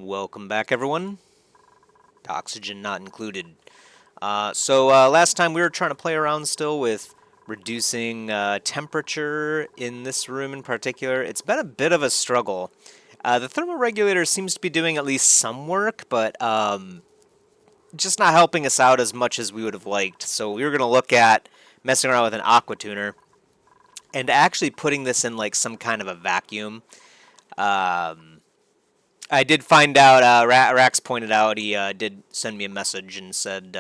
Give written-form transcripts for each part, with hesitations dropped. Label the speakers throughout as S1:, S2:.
S1: Welcome back, everyone. Oxygen not included. Last time we were trying to play around still with reducing temperature in this room in particular. It's been a bit of a struggle. The thermoregulator seems to be doing at least some work, but just not helping us out as much as we would have liked. So we were going to look at messing around with an aquatuner and actually putting this in like some kind of a vacuum. I did find out, Rax pointed out, he did send me a message and said,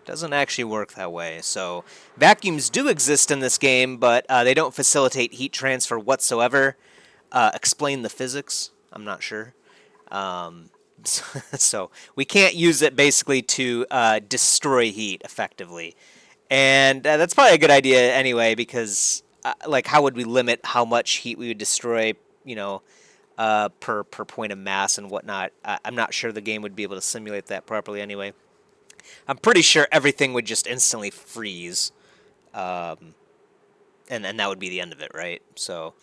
S1: doesn't actually work that way. So vacuums do exist in this game, but they don't facilitate heat transfer whatsoever. Explain the physics? I'm not sure. So we can't use it basically to destroy heat effectively. And that's probably a good idea anyway, because like how would we limit how much heat we would destroy, per point of mass and whatnot. I'm not sure the game would be able to simulate that properly anyway. I'm pretty sure everything would just instantly freeze, and that would be the end of it, right? So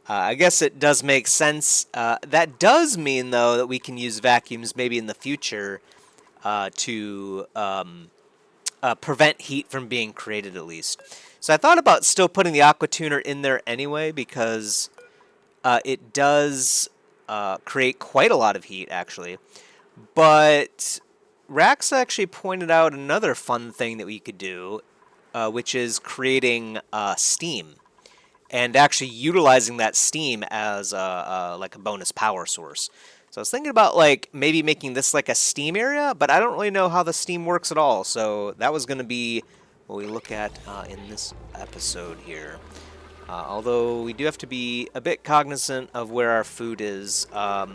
S1: I guess it does make sense. That does mean, though, that we can use vacuums maybe in the future to prevent heat from being created at least. So I thought about still putting the aquatuner in there anyway because it does create quite a lot of heat, actually. But Rax actually pointed out another fun thing that we could do, which is creating steam and actually utilizing that steam as like a bonus power source. So I was thinking about like maybe making this like a steam area, but I don't really know how the steam works at all. So that was going to be what we look at in this episode here. Although we do have to be a bit cognizant of where our food is. What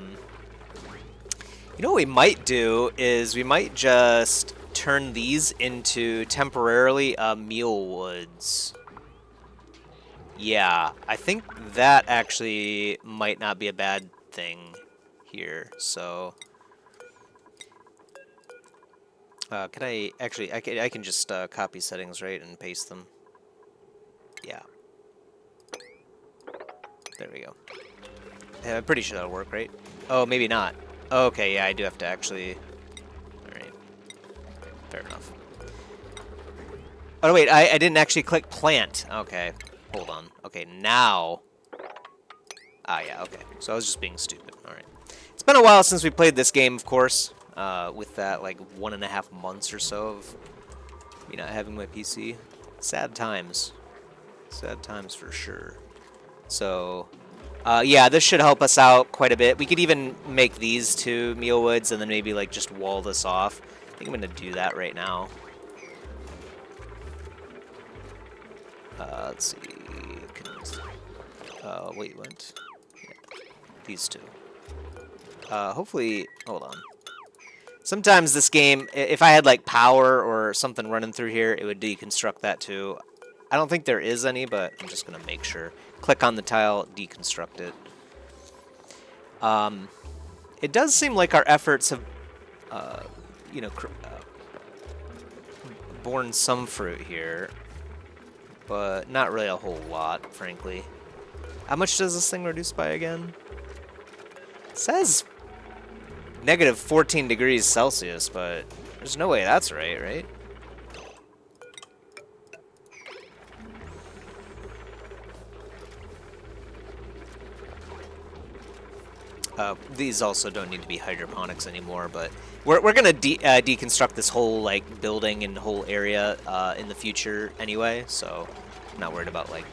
S1: we might do is we might just turn these into temporarily meal woods. Yeah, I think that actually might not be a bad thing here. So, can I actually? I can just copy settings, right, and paste them. Yeah. There we go. Yeah, I'm pretty sure that'll work, right? Oh, maybe not. Okay, yeah, I do have to actually... Alright. Fair enough. Oh, wait, I didn't actually click plant. Okay, hold on. Okay, now... Ah, yeah, okay. So I was just being stupid. Alright. It's been a while since we played this game, of course. With that, like, 1.5 months or so of me not having my PC. Sad times. Sad times for sure. So, yeah, this should help us out quite a bit. We could even make these two meal woods and then maybe like just wall this off. I think I'm going to do that right now. Let's see. Wait, what? Yeah, these two. Hopefully, hold on. Sometimes this game, if I had like power or something running through here, it would deconstruct that too. I don't think there is any, but I'm just going to make sure. Click on the tile, deconstruct it. It does seem like our efforts have, borne some fruit here, but not really a whole lot, frankly. How much does this thing reduce by again? It says negative 14 degrees Celsius, but there's no way that's right? These also don't need to be hydroponics anymore, but we're gonna deconstruct this whole like building and whole area in the future anyway, so I'm not worried about like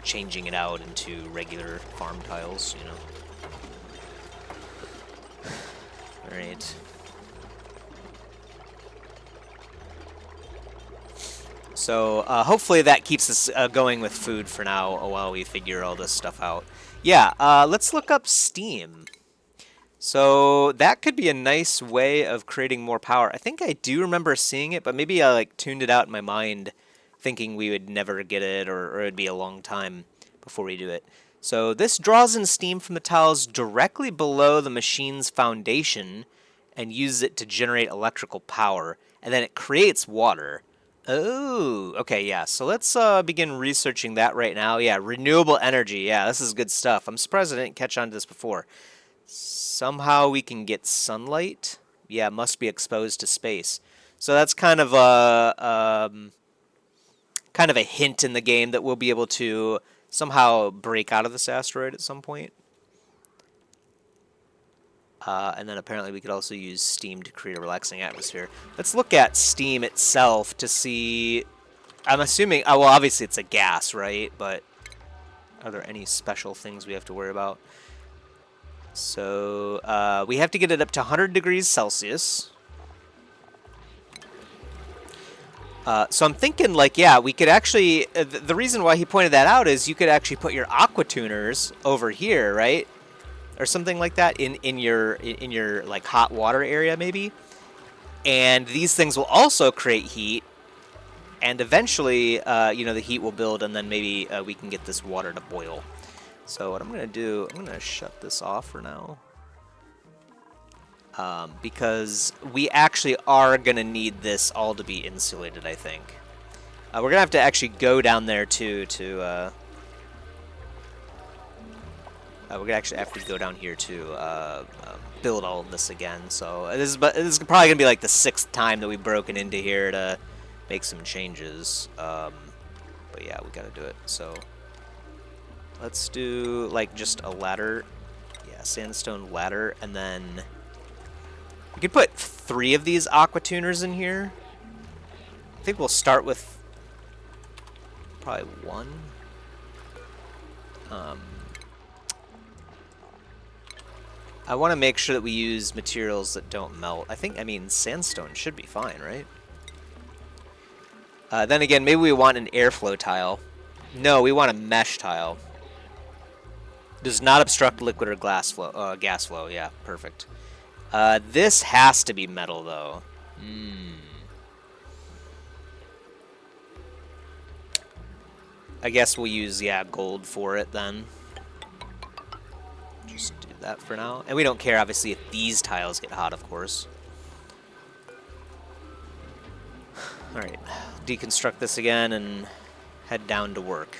S1: changing it out into regular farm tiles, All right. So hopefully that keeps us going with food for now while we figure all this stuff out. Yeah, let's look up steam. So that could be a nice way of creating more power. I think I do remember seeing it, but maybe I like tuned it out in my mind thinking we would never get it or it'd be a long time before we do it. So this draws in steam from the tiles directly below the machine's foundation and uses it to generate electrical power, and then it creates water. Oh, okay, yeah. So let's begin researching that right now. Yeah, renewable energy. Yeah, this is good stuff. I'm surprised I didn't catch on to this before. Somehow we can get sunlight. Yeah, must be exposed to space. So that's kind of a hint in the game that we'll be able to somehow break out of this asteroid at some point. And then apparently we could also use steam to create a relaxing atmosphere. Let's look at steam itself to see. I'm assuming, well, obviously it's a gas, right? But are there any special things we have to worry about? So we have to get it up to 100 degrees Celsius. So I'm thinking, like, yeah, we could actually. The reason why he pointed that out is you could actually put your aquatuners over here, right? Or something like that in your like hot water area maybe, and these things will also create heat, and eventually the heat will build, and then maybe we can get this water to boil. So what I'm gonna do, I'm gonna shut this off for now, because we actually are gonna need this all to be insulated. I think we're gonna have to actually go down there too to. We're gonna actually have to go down here to build all of this again. So this is probably gonna be like the 6th time that we've broken into here to make some changes. But yeah, we gotta do it. So let's do like just a ladder. Yeah, sandstone ladder, and then we could put 3 of these aquatuners in here. I think we'll start with probably 1. I want to make sure that we use materials that don't melt. I mean, sandstone should be fine, right? Then again, maybe we want an airflow tile. No, we want a mesh tile. Does not obstruct liquid or gas flow. Yeah, perfect. This has to be metal, though. I guess we'll use, yeah, gold for it then. Just do that for now. And we don't care, obviously, if these tiles get hot, of course. Alright, deconstruct this again and head down to work.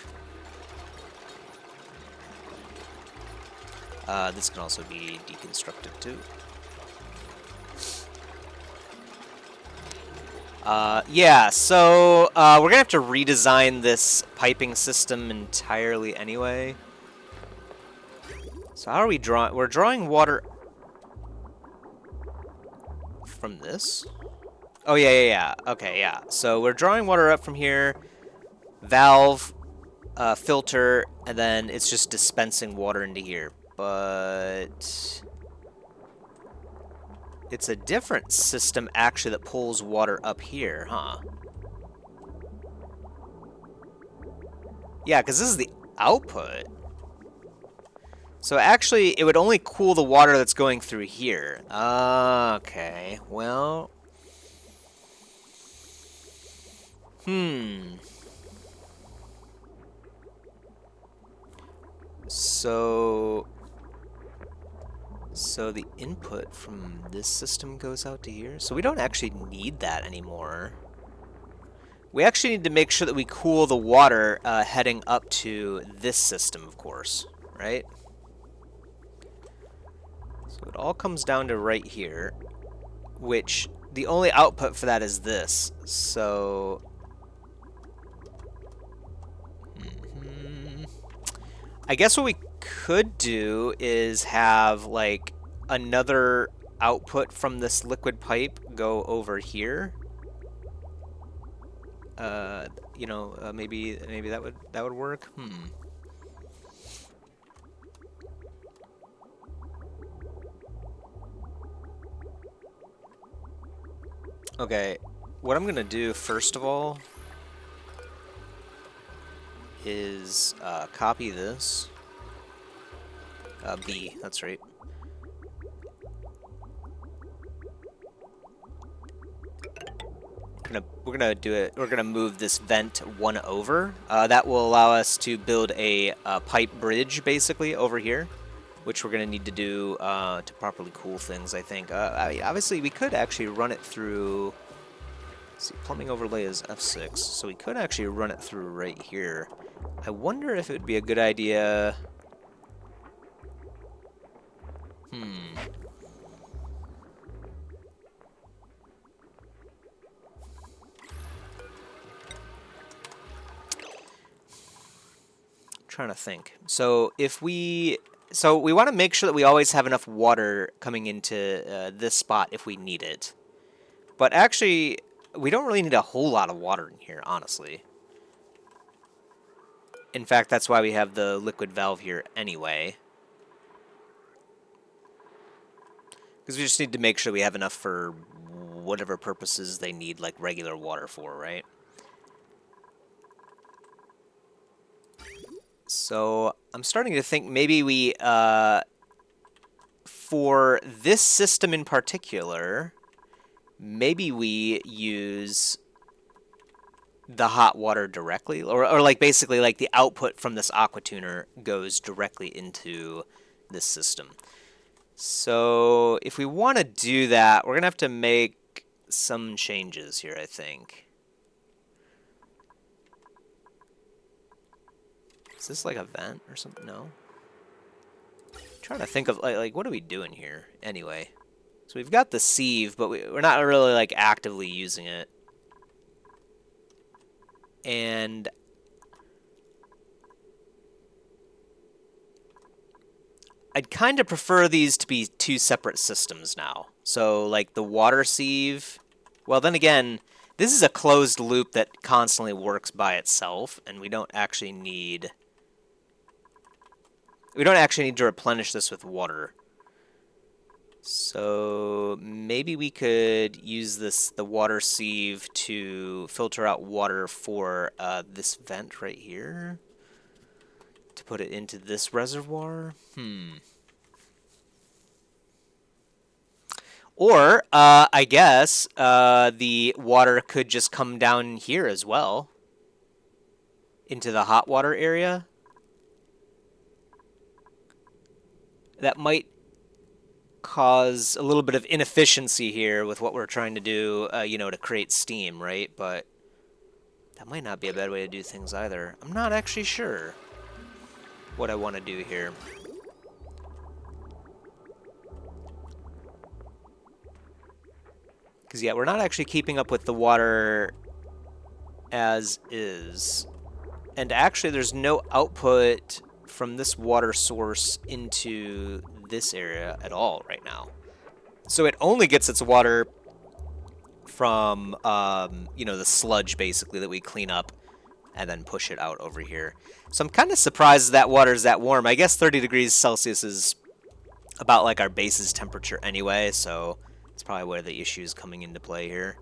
S1: This can also be deconstructed too. Yeah, so we're gonna have to redesign this piping system entirely anyway. So how are we drawing? We're drawing water from this? Oh, yeah. Okay, yeah. So we're drawing water up from here. Valve, filter, and then it's just dispensing water into here. But it's a different system, actually, that pulls water up here, huh? Yeah, because this is the output. So actually, it would only cool the water that's going through here. Okay, well... So the input from this system goes out to here? So we don't actually need that anymore. We actually need to make sure that we cool the water heading up to this system, of course, right? So it all comes down to right here, which the only output for that is this. So... I guess what we could do is have, like, another output from this liquid pipe go over here. Maybe that would work. Okay, what I'm gonna do first of all is copy this. B, that's right. We're gonna do it. We're gonna move this vent 1 over. That will allow us to build a pipe bridge, basically, over here, which we're gonna need to do to properly cool things, I think. Obviously, we could actually run it through. Let's see, plumbing overlay is F6, so we could actually run it through right here. I wonder if it would be a good idea. Trying to think. So we want to make sure that we always have enough water coming into this spot if we need it. But actually, we don't really need a whole lot of water in here, honestly. In fact, that's why we have the liquid valve here anyway. Because we just need to make sure we have enough for whatever purposes they need, like regular water for, right? So I'm starting to think maybe we, for this system in particular, maybe we use the hot water directly, or like basically like the output from this aquatuner goes directly into this system. So if we want to do that, we're going to have to make some changes here, I think. Is this like a vent or something? No. I'm trying to think of like what are we doing here anyway? So we've got the sieve, but we're not really like actively using it. And I'd kind of prefer these to be two separate systems now. So like the water sieve, well then again, this is a closed loop that constantly works by itself, and we don't actually need to replenish this with water. So maybe we could use the water sieve to filter out water for this vent right here, to put it into this reservoir. Or I guess the water could just come down here as well, into the hot water area. That might cause a little bit of inefficiency here with what we're trying to do, you know, to create steam, right? But that might not be a bad way to do things either. I'm not actually sure what I want to do here. Because, yeah, we're not actually keeping up with the water as is. And actually, there's no output from this water source into this area at all right now. So it only gets its water from, you know, the sludge, basically, that we clean up and then push it out over here. So I'm kind of surprised that water is that warm. I guess 30 degrees Celsius is about like our base's temperature anyway, so it's probably where the issue is coming into play here.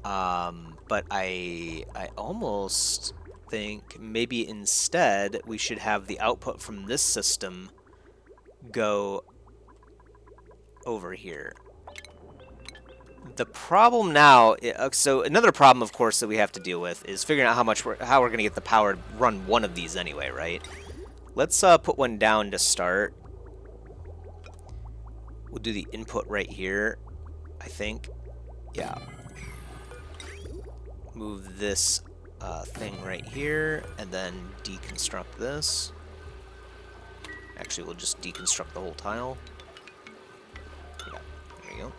S1: But I almost think maybe instead we should have the output from this system go over here. The problem now, so another problem, of course, that we have to deal with is figuring out how we're going to get the power to run one of these anyway, right? Let's put one down to start. We'll do the input right here, I think. Yeah. Move this thing right here, and then deconstruct this. Actually, we'll just deconstruct the whole tile. Yeah, there you go.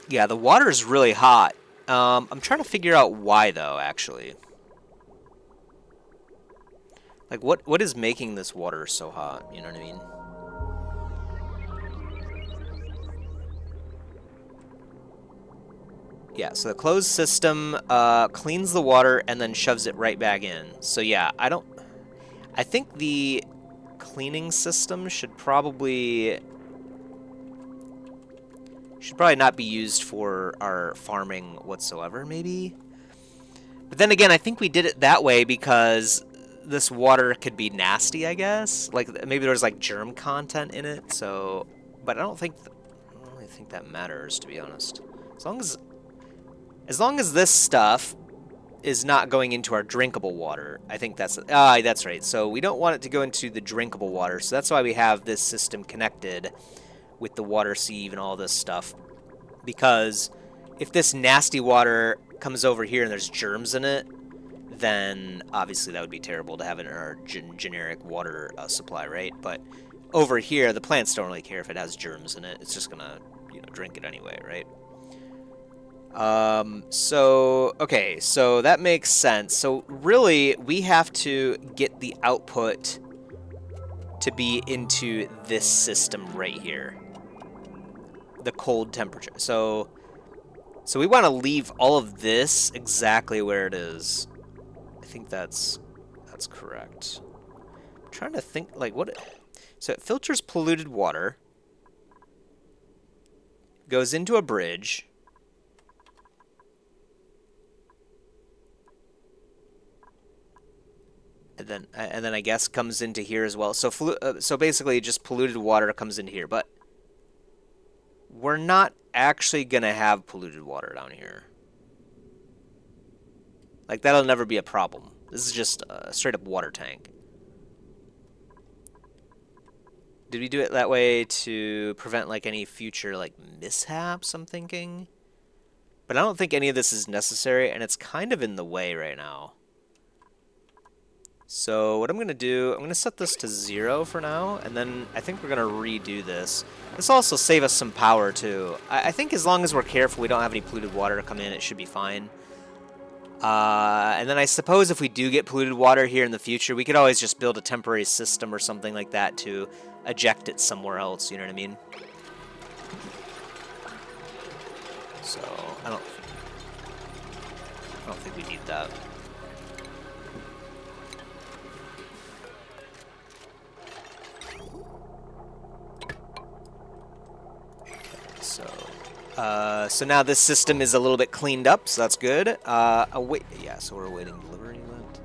S1: Yeah, the water is really hot. I'm trying to figure out why, though, actually. Like, what is making this water so hot? You know what I mean? Yeah, so the closed system cleans the water and then shoves it right back in. So yeah, I think the cleaning system should probably not be used for our farming whatsoever, maybe. But then again, I think we did it that way because this water could be nasty, I guess. Like maybe there's like germ content in it. So, but I don't really think that matters, to be honest. As long as this stuff is not going into our drinkable water, I think that's right. So we don't want it to go into the drinkable water. So that's why we have this system connected with the water sieve and all this stuff. Because if this nasty water comes over here and there's germs in it, then obviously that would be terrible to have in our generic water supply, right? But over here, the plants don't really care if it has germs in it. It's just gonna, drink it anyway, right? Okay, so that makes sense. So really, we have to get the output to be into this system right here. The cold temperature. So we want to leave all of this exactly where it is. I think that's correct. I'm trying to think, like, what... So it filters polluted water, goes into a bridge, and then I guess comes into here as well. So so basically just polluted water comes into here, but we're not actually gonna have polluted water down here. Like, that'll never be a problem. This is just a straight up water tank. Did we do it that way to prevent like any future like mishaps, I'm thinking? But I don't think any of this is necessary, and it's kind of in the way right now. So what I'm going to do, I'm going to set this to 0 for now, and then I think we're going to redo this. This will also save us some power too. I think as long as we're careful we don't have any polluted water to come in, it should be fine. And then I suppose if we do get polluted water here in the future, we could always just build a temporary system or something like that to eject it somewhere else, you know what I mean? So, I don't think we need that. So now this system is a little bit cleaned up, so that's good. Yeah, so we're awaiting delivery event.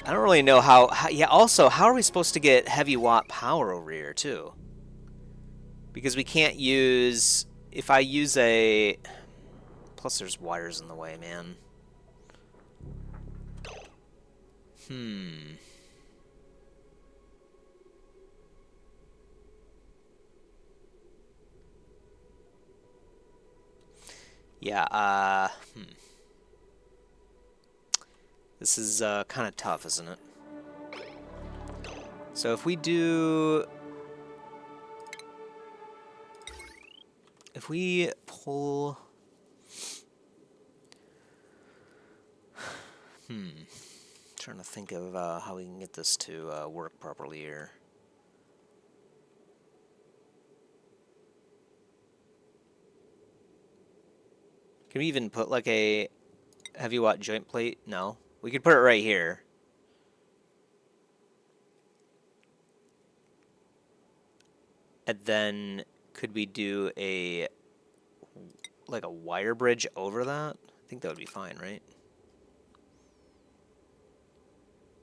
S1: I don't really know how yeah, also, how are we supposed to get heavy watt power over here, too? Because we can't use... If I use a... Plus there's wires in the way, man. Yeah, This is kind of tough, isn't it? So if we do... If we pull... Trying to think of how we can get this to work properly here. Can we even put like a heavy watt joint plate? No. We could put it right here. And then could we do like a wire bridge over that? I think that would be fine, right?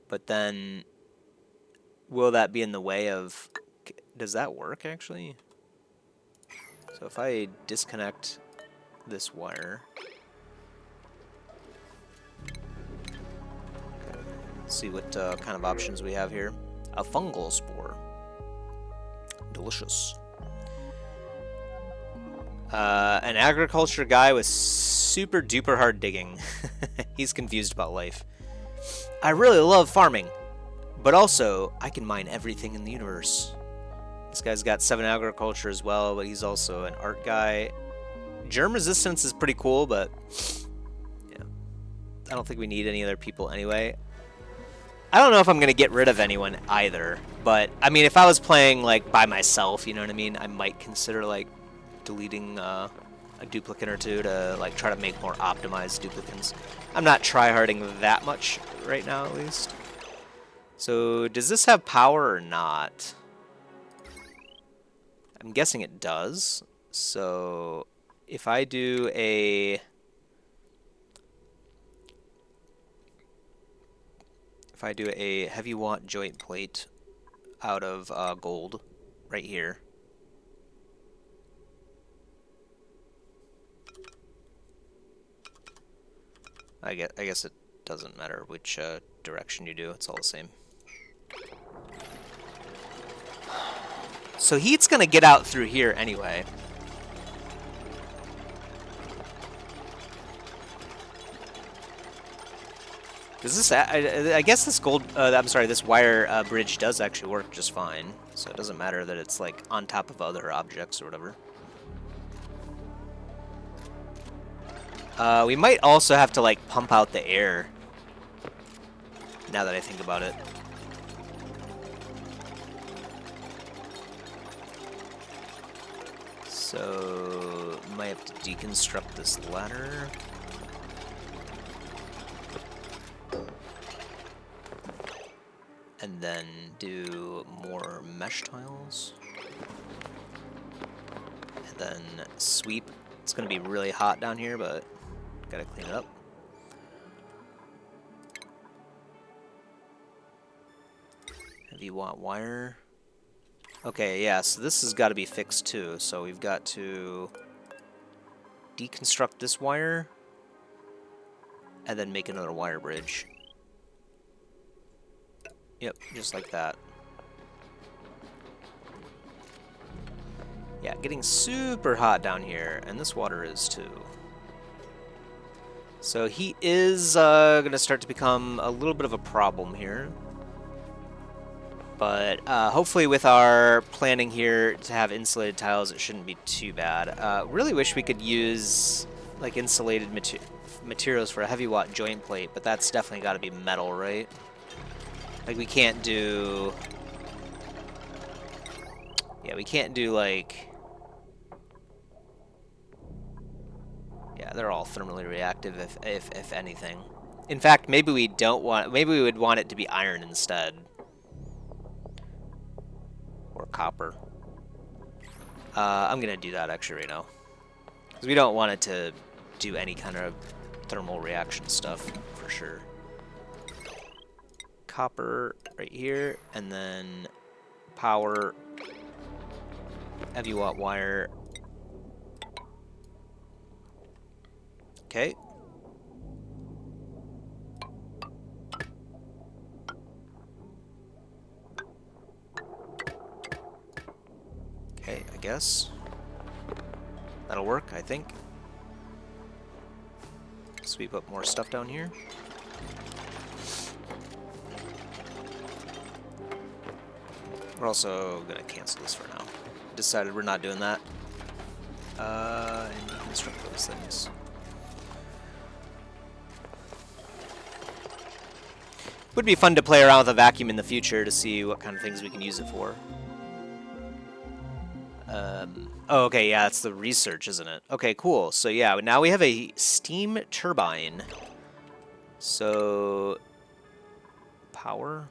S1: But then will that be in the way of... Does that work, actually? So if I disconnect this wire... Let's see what kind of options we have here. A fungal spore. Delicious. An agriculture guy with super duper hard digging. He's confused about life. I really love farming, but also I can mine everything in the universe. This guy's got 7 agriculture as well, but he's also an art guy. Germ resistance is pretty cool, but yeah, I don't think we need any other people anyway. I don't know if I'm going to get rid of anyone either, but I mean, if I was playing like by myself, you know what I mean, I might consider like deleting a duplicate or two to like try to make more optimized duplicates. I'm not tryharding that much right now, at least. So does this have power or not? I'm guessing it does. So if I do a... If I do a heavy watt joint plate out of gold right here. I guess it doesn't matter which direction you do, it's all the same. So heat's gonna get out through here anyway. Does this? I guess this gold. I'm sorry. This wire bridge does actually work just fine. So it doesn't matter that it's like on top of other objects or whatever. We might also have to like pump out the air. Now that I think about it. So might have to deconstruct this ladder. And then do more mesh tiles. And then sweep. It's going to be really hot down here, but got to clean it up. Heavy watt wire. Okay, yeah, so this has got to be fixed too. So we've got to deconstruct this wire and then make another wire bridge. Yep, just like that. Yeah, getting super hot down here, and this water is too. So heat is going to start to become a little bit of a problem here. But hopefully with our planning here to have insulated tiles, it shouldn't be too bad. Really wish we could use like insulated materials for a heavy watt joint plate, but that's definitely got to be metal, right? Like we can't do... Yeah, we can't do like... Yeah, they're all thermally reactive if anything. In fact, maybe we don't want... Maybe we would want it to be iron instead. Or copper. I'm gonna do that actually right now. Because we don't want it to do any kind of thermal reaction stuff, for sure. Copper right here, and then power, heavy watt wire. Okay. Okay, I guess. That'll work, I think. Sweep up more stuff down here. We're also gonna cancel this for now. Decided we're not doing that. And deconstruct those things. Would be fun to play around with a vacuum in the future to see what kind of things we can use it for. Oh, okay, yeah, that's the research, isn't it? Okay, cool. So yeah, now we have a steam turbine. So power.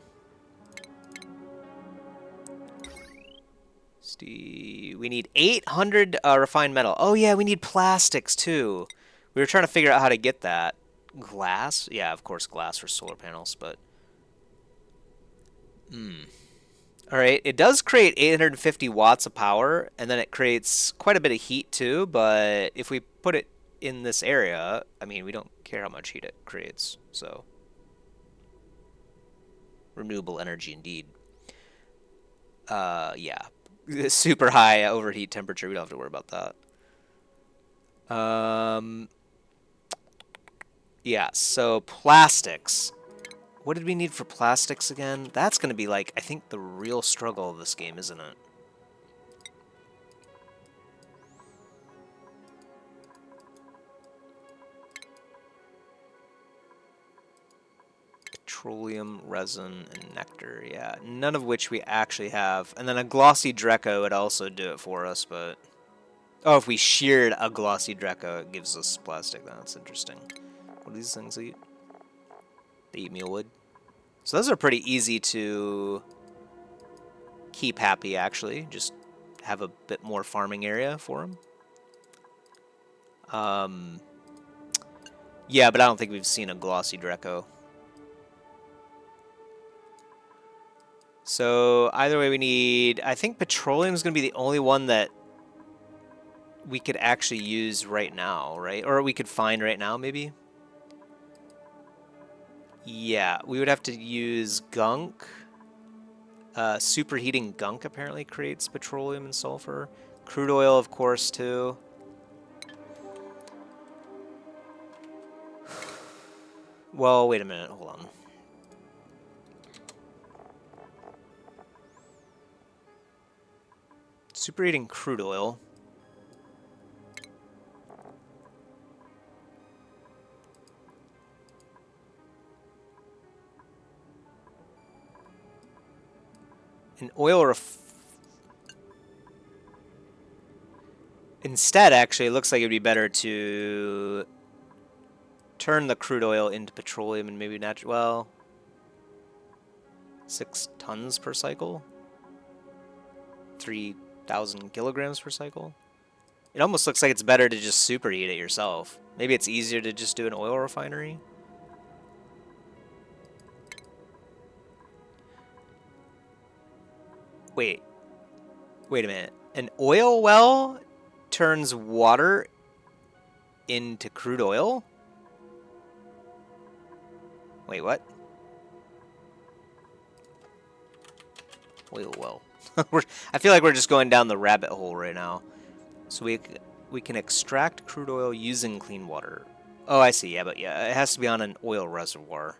S1: We need 800 refined metal. Oh yeah, we need plastics too. We were trying to figure out how to get that. Glass? Yeah, of course glass for solar panels, but... Alright, it does create 850 watts of power, and then it creates quite a bit of heat too, but if we put it in this area, I mean, we don't care how much heat it creates, so... Renewable energy indeed. Yeah. Super high overheat temperature, we don't have to worry about that. Yeah, so plastics. What did we need for plastics again? That's going to be like, I think, the real struggle of this game, isn't it? Petroleum, resin, and nectar. Yeah, none of which we actually have. And then a glossy Dreco would also do it for us, but... Oh, if we sheared a glossy Dreco, it gives us plastic. That's interesting. What do these things eat? They eat mealwood. So those are pretty easy to keep happy, actually. Just have a bit more farming area for them. Yeah, but I don't think we've seen a glossy Dreco. So either way we need... I think petroleum is going to be the only one that we could actually use right now, right? Or we could find right now, maybe? Yeah, we would have to use gunk. Superheating gunk apparently creates petroleum and sulfur. Crude oil, of course, too. Well, wait a minute. Hold on. Superheating crude oil. An oil Instead, actually, it looks like it'd be better to turn the crude oil into petroleum and maybe natural. Well, 6 tons per cycle, 3,000 kilograms per cycle. It almost looks like it's better to just superheat it yourself. Maybe it's easier to just do an oil refinery. Wait a minute. An oil well turns water into crude oil? Wait, what? Oil well. I feel like we're just going down the rabbit hole right now. So we can extract crude oil using clean water. Oh, I see. Yeah, but yeah, it has to be on an oil reservoir.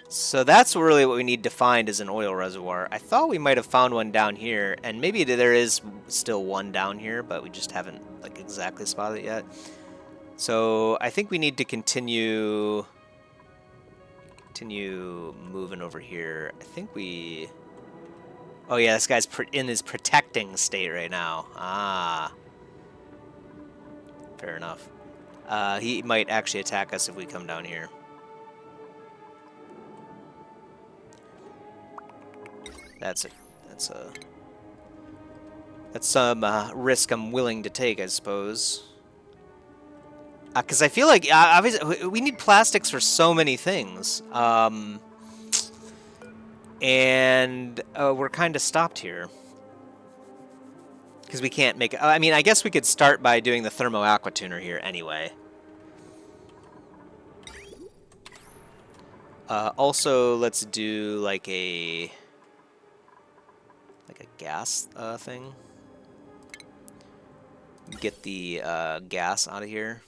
S1: So that's really what we need to find is an oil reservoir. I thought we might have found one down here, and maybe there is still one down here, but we just haven't like exactly spotted it yet. So I think we need to continue moving over here. I think we... Oh yeah, this guy's in his protecting state right now. Ah. Fair enough. He might actually attack us if we come down here. That's some risk I'm willing to take, I suppose. Because I feel like obviously we need plastics for so many things, and we're kind of stopped here because we can't make. I mean, I guess we could start by doing the thermo aquatuner here anyway. Also, let's do like a gas thing. Get the gas out of here.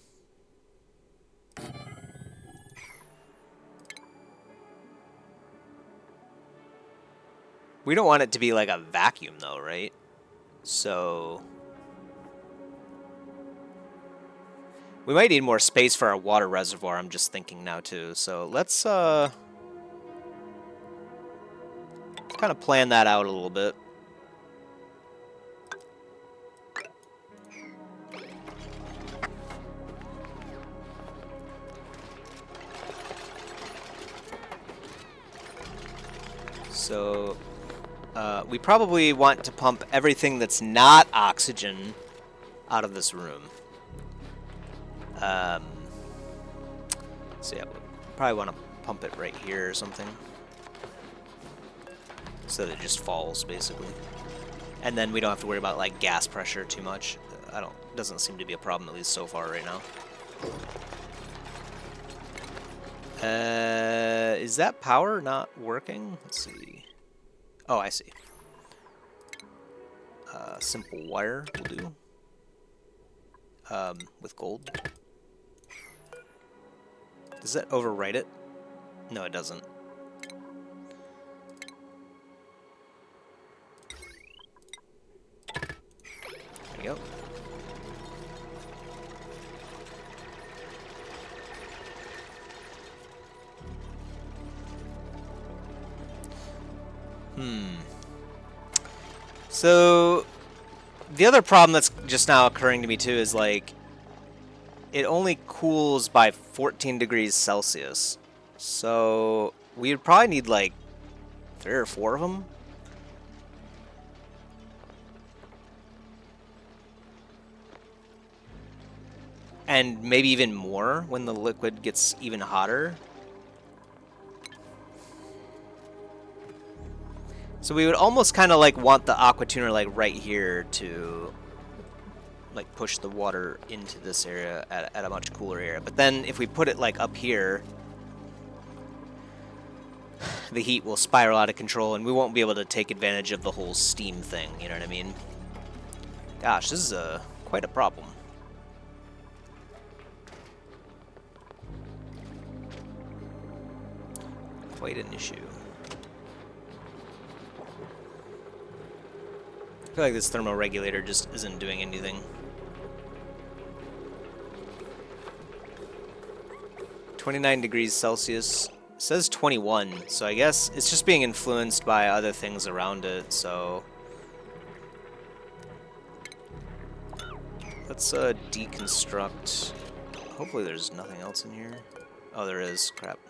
S1: We don't want it to be like a vacuum though, right? So we might need more space for our water reservoir, I'm just thinking now too. So let's kind of plan that out a little bit. So we probably want to pump everything that's not oxygen out of this room. So yeah, we probably want to pump it right here or something, so that it just falls basically, and then we don't have to worry about like gas pressure too much. Doesn't seem to be a problem, at least so far right now. Is that power not working? Let's see. Oh, I see. Simple wire will do. With gold. Does that overwrite it? No, it doesn't. There we go. So the other problem that's just now occurring to me too is like it only cools by 14 degrees Celsius. So we would probably need like 3 or 4 of them. And maybe even more when the liquid gets even hotter. So we would almost kind of like want the aquatuner like right here to like push the water into this area at a much cooler area. But then if we put it like up here, the heat will spiral out of control and we won't be able to take advantage of the whole steam thing, you know what I mean? Gosh, this is quite a problem. quite an issue. I feel like this thermoregulator just isn't doing anything. 29 degrees Celsius. It says 21, so I guess it's just being influenced by other things around it, so... Let's deconstruct. Hopefully there's nothing else in here. Oh, there is. Crap.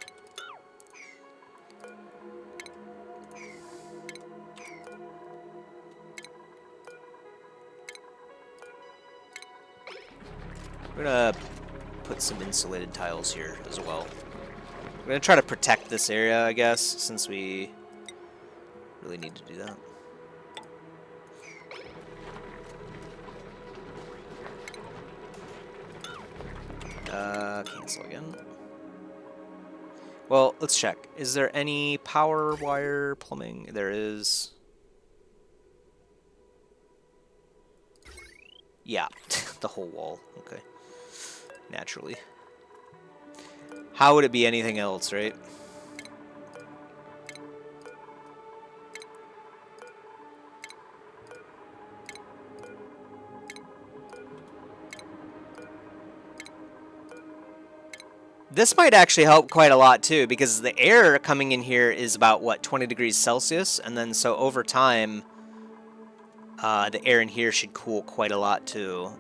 S1: We're gonna put some insulated tiles here as well. We're gonna try to protect this area, I guess, since we really need to do that. Cancel again. Well, let's check. Is there any power wire plumbing? There is. Yeah, the whole wall. Okay. Naturally. How would it be anything else, right? This might actually help quite a lot too, because the air coming in here is about, what, 20 degrees Celsius? And then so over time, the air in here should cool quite a lot too.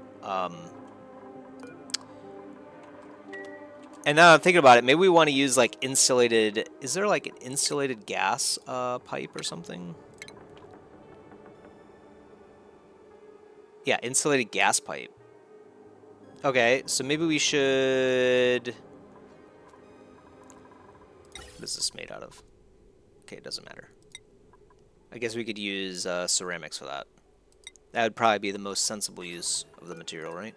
S1: And now I'm thinking about it, maybe we want to use like insulated, is there like an insulated gas pipe or something? Yeah, insulated gas pipe. Okay, so maybe we should... What is this made out of? Okay, it doesn't matter. I guess we could use ceramics for that. That would probably be the most sensible use of the material, right?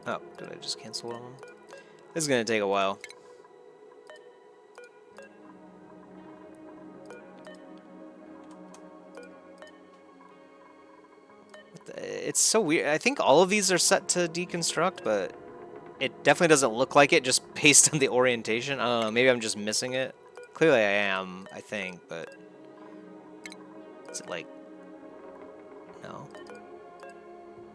S1: Oh, did I just cancel one of them? This is going to take a while. It's so weird. I think all of these are set to deconstruct, but it definitely doesn't look like it just based on the orientation. I don't know. Maybe I'm just missing it. Clearly I am, I think, but... Is it like... No?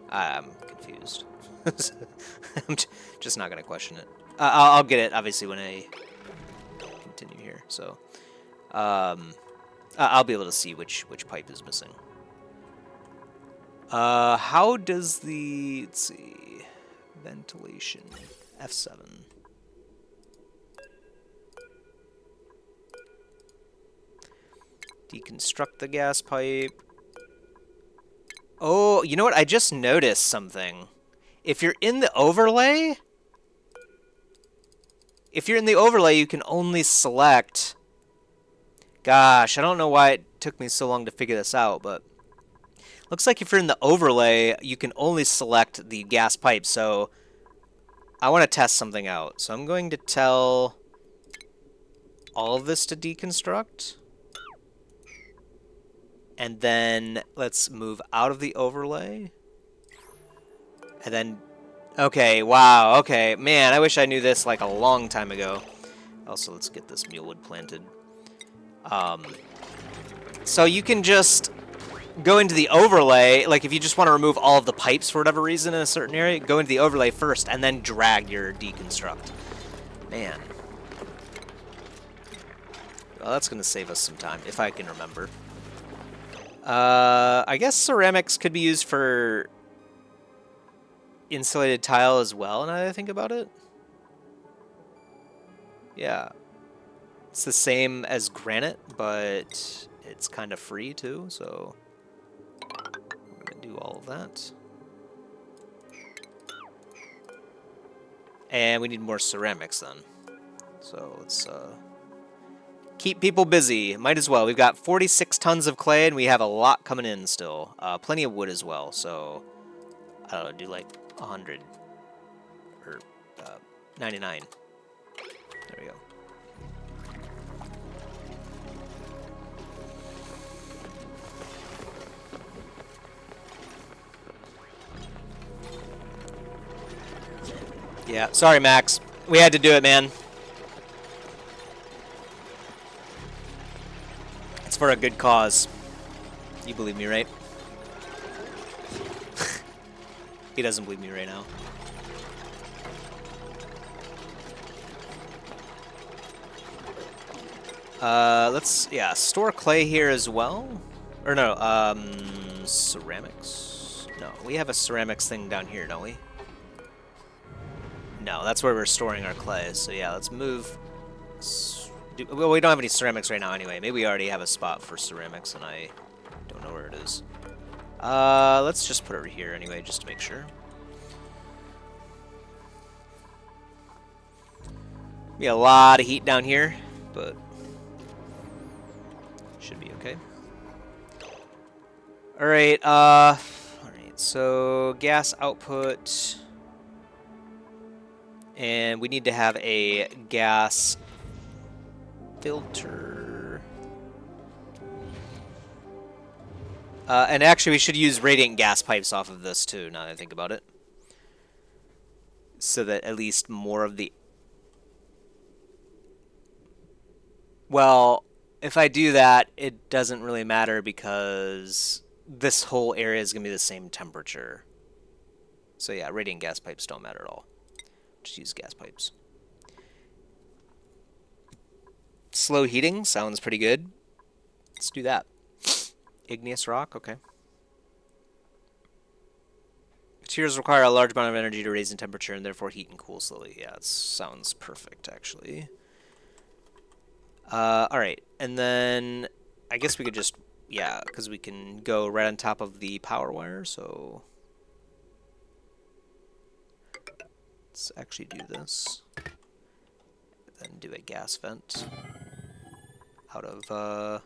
S1: I'm confused. I'm just not going to question it. I'll get it, obviously, when I continue here. So, I'll be able to see which pipe is missing. How does the... Let's see... Ventilation. F7. Deconstruct the gas pipe. Oh, you know what? I just noticed something. If you're in the overlay... If you're in the overlay, you can only select... Gosh, I don't know why it took me so long to figure this out, but... Looks like if you're in the overlay, you can only select the gas pipe, so... I want to test something out. So I'm going to tell all of this to deconstruct. And then let's move out of the overlay. And then... Okay, wow, okay. Man, I wish I knew this like a long time ago. Also, let's get this mulewood planted. So you can just go into the overlay, like if you just want to remove all of the pipes for whatever reason in a certain area, go into the overlay first and then drag your deconstruct. Man. Well, that's going to save us some time, if I can remember. I guess ceramics could be used for insulated tile as well, now that I think about it. Yeah. It's the same as granite, but it's kind of free too, so I'm going to do all of that. And we need more ceramics then. So let's keep people busy. Might as well. We've got 46 tons of clay, and we have a lot coming in still. Plenty of wood as well, so I don't know, do like 100 or 99. There we go. Yeah, sorry, Max. We had to do it, man. It's for a good cause. You believe me, right? He doesn't believe me right now. Let's, yeah, store clay here as well. Or no, ceramics? No, we have a ceramics thing down here, don't we? No, that's where we're storing our clay. So yeah, let's move. Well, we don't have any ceramics right now anyway. Maybe we already have a spot for ceramics and I don't know where it is. Let's just put it here anyway, just to make sure. Be a lot of heat down here, but should be okay. Alright, so gas output. And we need to have a gas filter. And actually, we should use radiant gas pipes off of this too, now that I think about it. So that at least more of the... Well, if I do that, it doesn't really matter because this whole area is going to be the same temperature. So yeah, radiant gas pipes don't matter at all. Just use gas pipes. Slow heating sounds pretty good. Let's do that. Igneous rock, okay. Materials require a large amount of energy to raise in temperature and therefore heat and cool slowly. Yeah, it sounds perfect, actually. Alright, and then I guess we could just, yeah, because we can go right on top of the power wire, so let's actually do this. Then do a gas vent out of,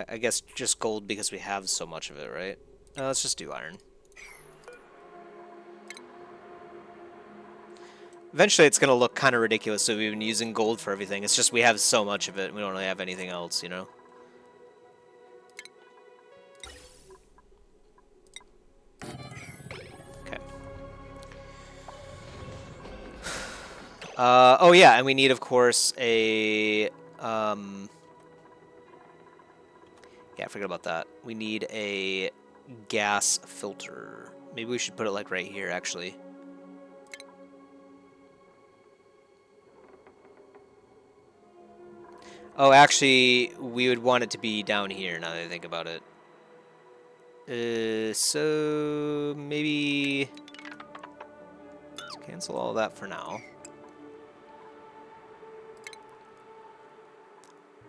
S1: I guess just gold because we have so much of it, right? Let's just do iron. Eventually it's going to look kind of ridiculous, so we've been using gold for everything. It's just we have so much of it, we don't really have anything else, you know? Okay. Oh yeah, and we need, of course, a... yeah, I forgot about that. We need a gas filter. Maybe we should put it, like, right here, actually. Oh, actually, we would want it to be down here, now that I think about it. So maybe let's cancel all that for now.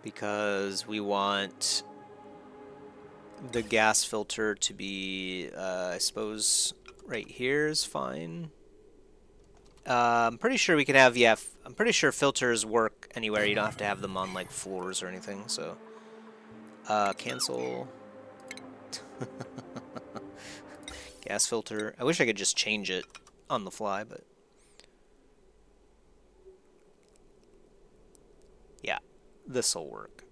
S1: Because we want the gas filter to be, I suppose, right here is fine. I'm pretty sure we can have, yeah, I'm pretty sure filters work anywhere. You don't have to have them on, like, floors or anything, so. Cancel. Gas filter. I wish I could just change it on the fly, but. Yeah, this'll work.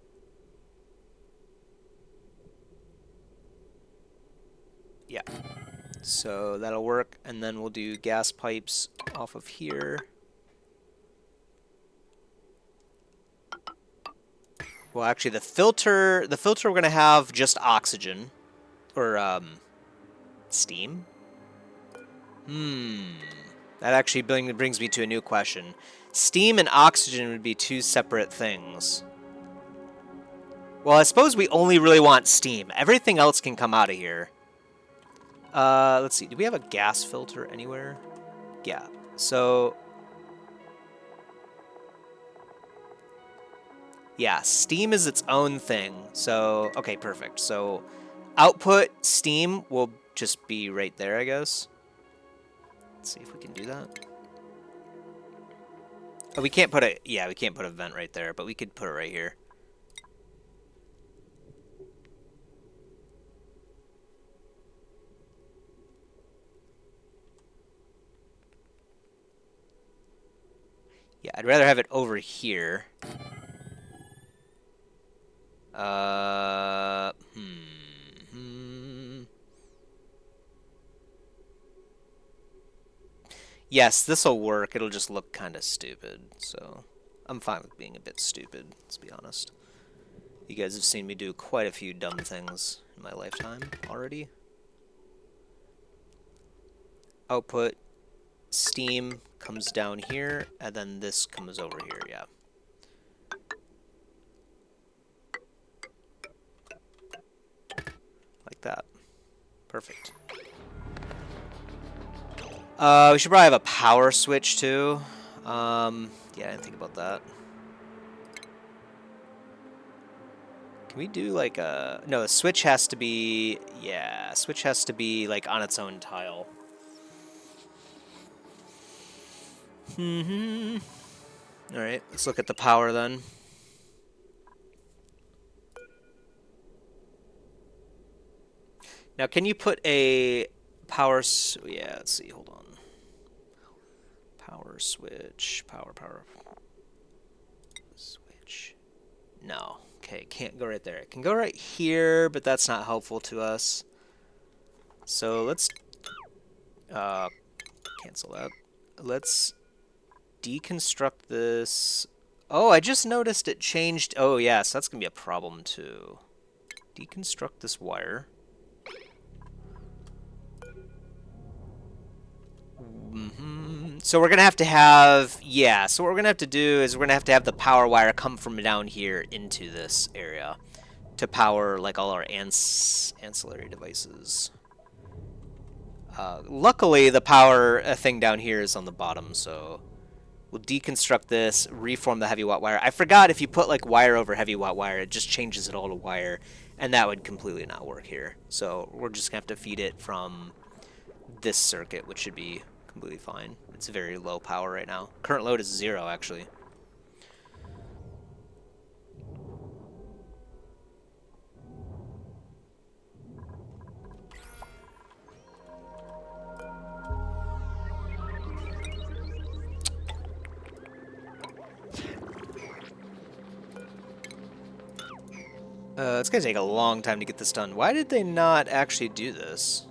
S1: Yeah. So that'll work, and then we'll do gas pipes off of here. Well, actually, the filter we're gonna have just oxygen, or steam. That actually brings me to a new question. Steam and oxygen would be two separate things. Well, I suppose we only really want steam. Everything else can come out of here. Let's see. Do we have a gas filter anywhere? Yeah. So, yeah, steam is its own thing. So, okay, perfect. So, output steam will just be right there, I guess. Let's see if we can do that. Oh, we can't put a, yeah, we can't put a vent right there, but we could put it right here. Yeah, I'd rather have it over here. Uh, hmm. Yes, this will work. It'll just look kind of stupid. So I'm fine with being a bit stupid, let's be honest. You guys have seen me do quite a few dumb things in my lifetime already. Output steam comes down here, and then this comes over here, yeah. Like that. Perfect. We should probably have a power switch too. Yeah, I didn't think about that. Can we do like a... No, the switch has to be... Yeah, switch has to be like on its own tile. Alright, let's look at the power then. Now, can you put a power... Yeah, let's see, hold on. Power switch, power. Switch. No. Okay, can't go right there. It can go right here, but that's not helpful to us. So let's cancel that. Let's deconstruct this. Oh, I just noticed it changed. Oh, yeah, so that's going to be a problem too. Deconstruct this wire. So we're going to have, yeah, so what we're going to have to do is we're going to have the power wire come from down here into this area to power like all our ancillary devices. Luckily, the power thing down here is on the bottom, so we'll deconstruct this, reform the heavy watt wire. I forgot if you put like wire over heavy watt wire, it just changes it all to wire, and that would completely not work here. So we're just going to have to feed it from this circuit, which should be completely fine. It's very low power right now. Current load is 0, actually. It's going to take a long time to get this done. Why did they not actually do this?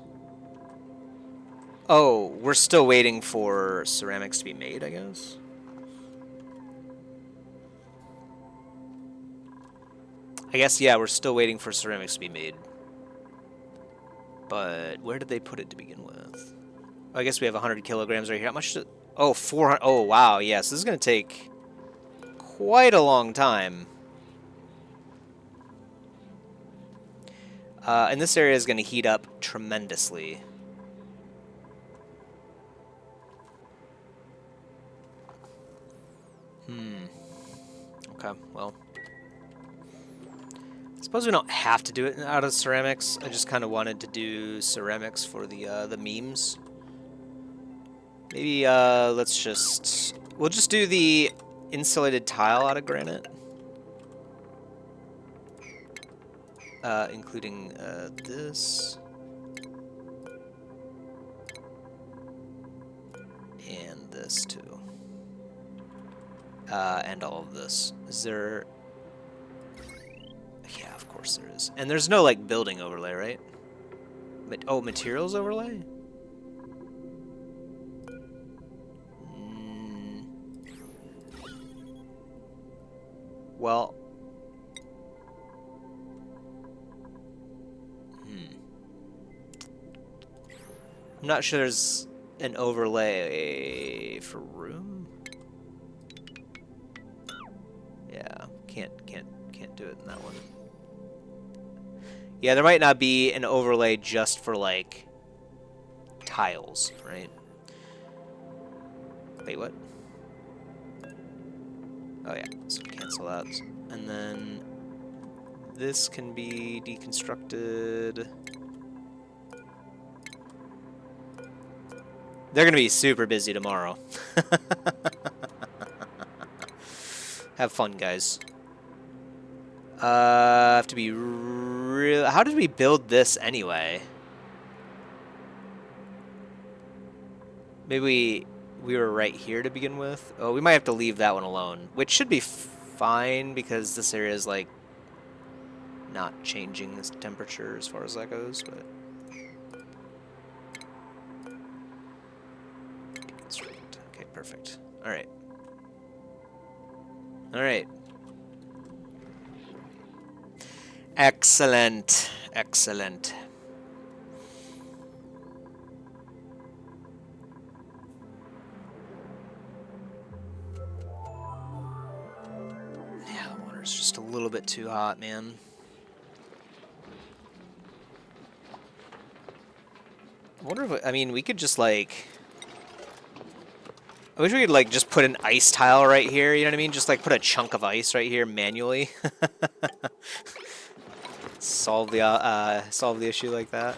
S1: Oh, we're still waiting for ceramics to be made, I guess? I guess, yeah, we're still waiting for ceramics to be made. But where did they put it to begin with? Oh, I guess we have 100 kilograms right here. How much? Oh, 400. Oh, wow. Yes, this is going to take quite a long time. And this area is going to heat up tremendously. Okay, well. I suppose we don't have to do it out of ceramics. I just kind of wanted to do ceramics for the memes. Maybe let's just... We'll just do the insulated tile out of granite. Including this. And this too. And all of this. Is there... Yeah, of course there is. And there's no, like, building overlay, right? Oh, materials overlay? Well... I'm not sure there's an overlay for room. Yeah, can't do it in that one. Yeah, there might not be an overlay just for like tiles, right? Wait, what? Oh yeah, so cancel that. And then this can be deconstructed. They're gonna be super busy tomorrow. Have fun, guys. Have to be real. How did we build this anyway? Maybe we were right here to begin with. Oh, we might have to leave that one alone, which should be fine because this area is like not changing this temperature as far as that goes. But perfect. All right. All right. Excellent. Excellent. Yeah, the water's just a little bit too hot, man. I wonder if, I mean, we could just, like... I wish we could, like, just put an ice tile right here, you know what I mean? Just, like, put a chunk of ice right here manually. Solve the issue like that.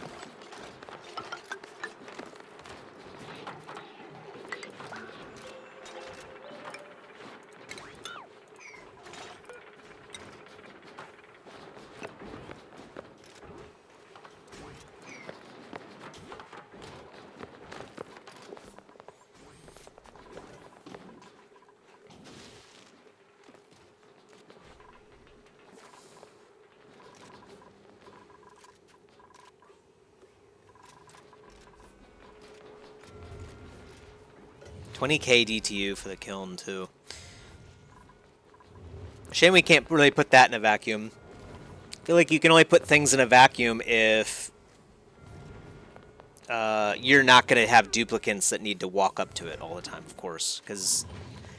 S1: $20K DTU for the kiln, too. Shame we can't really put that in a vacuum. I feel like you can only put things in a vacuum if you're not going to have duplicants that need to walk up to it all the time, of course. Because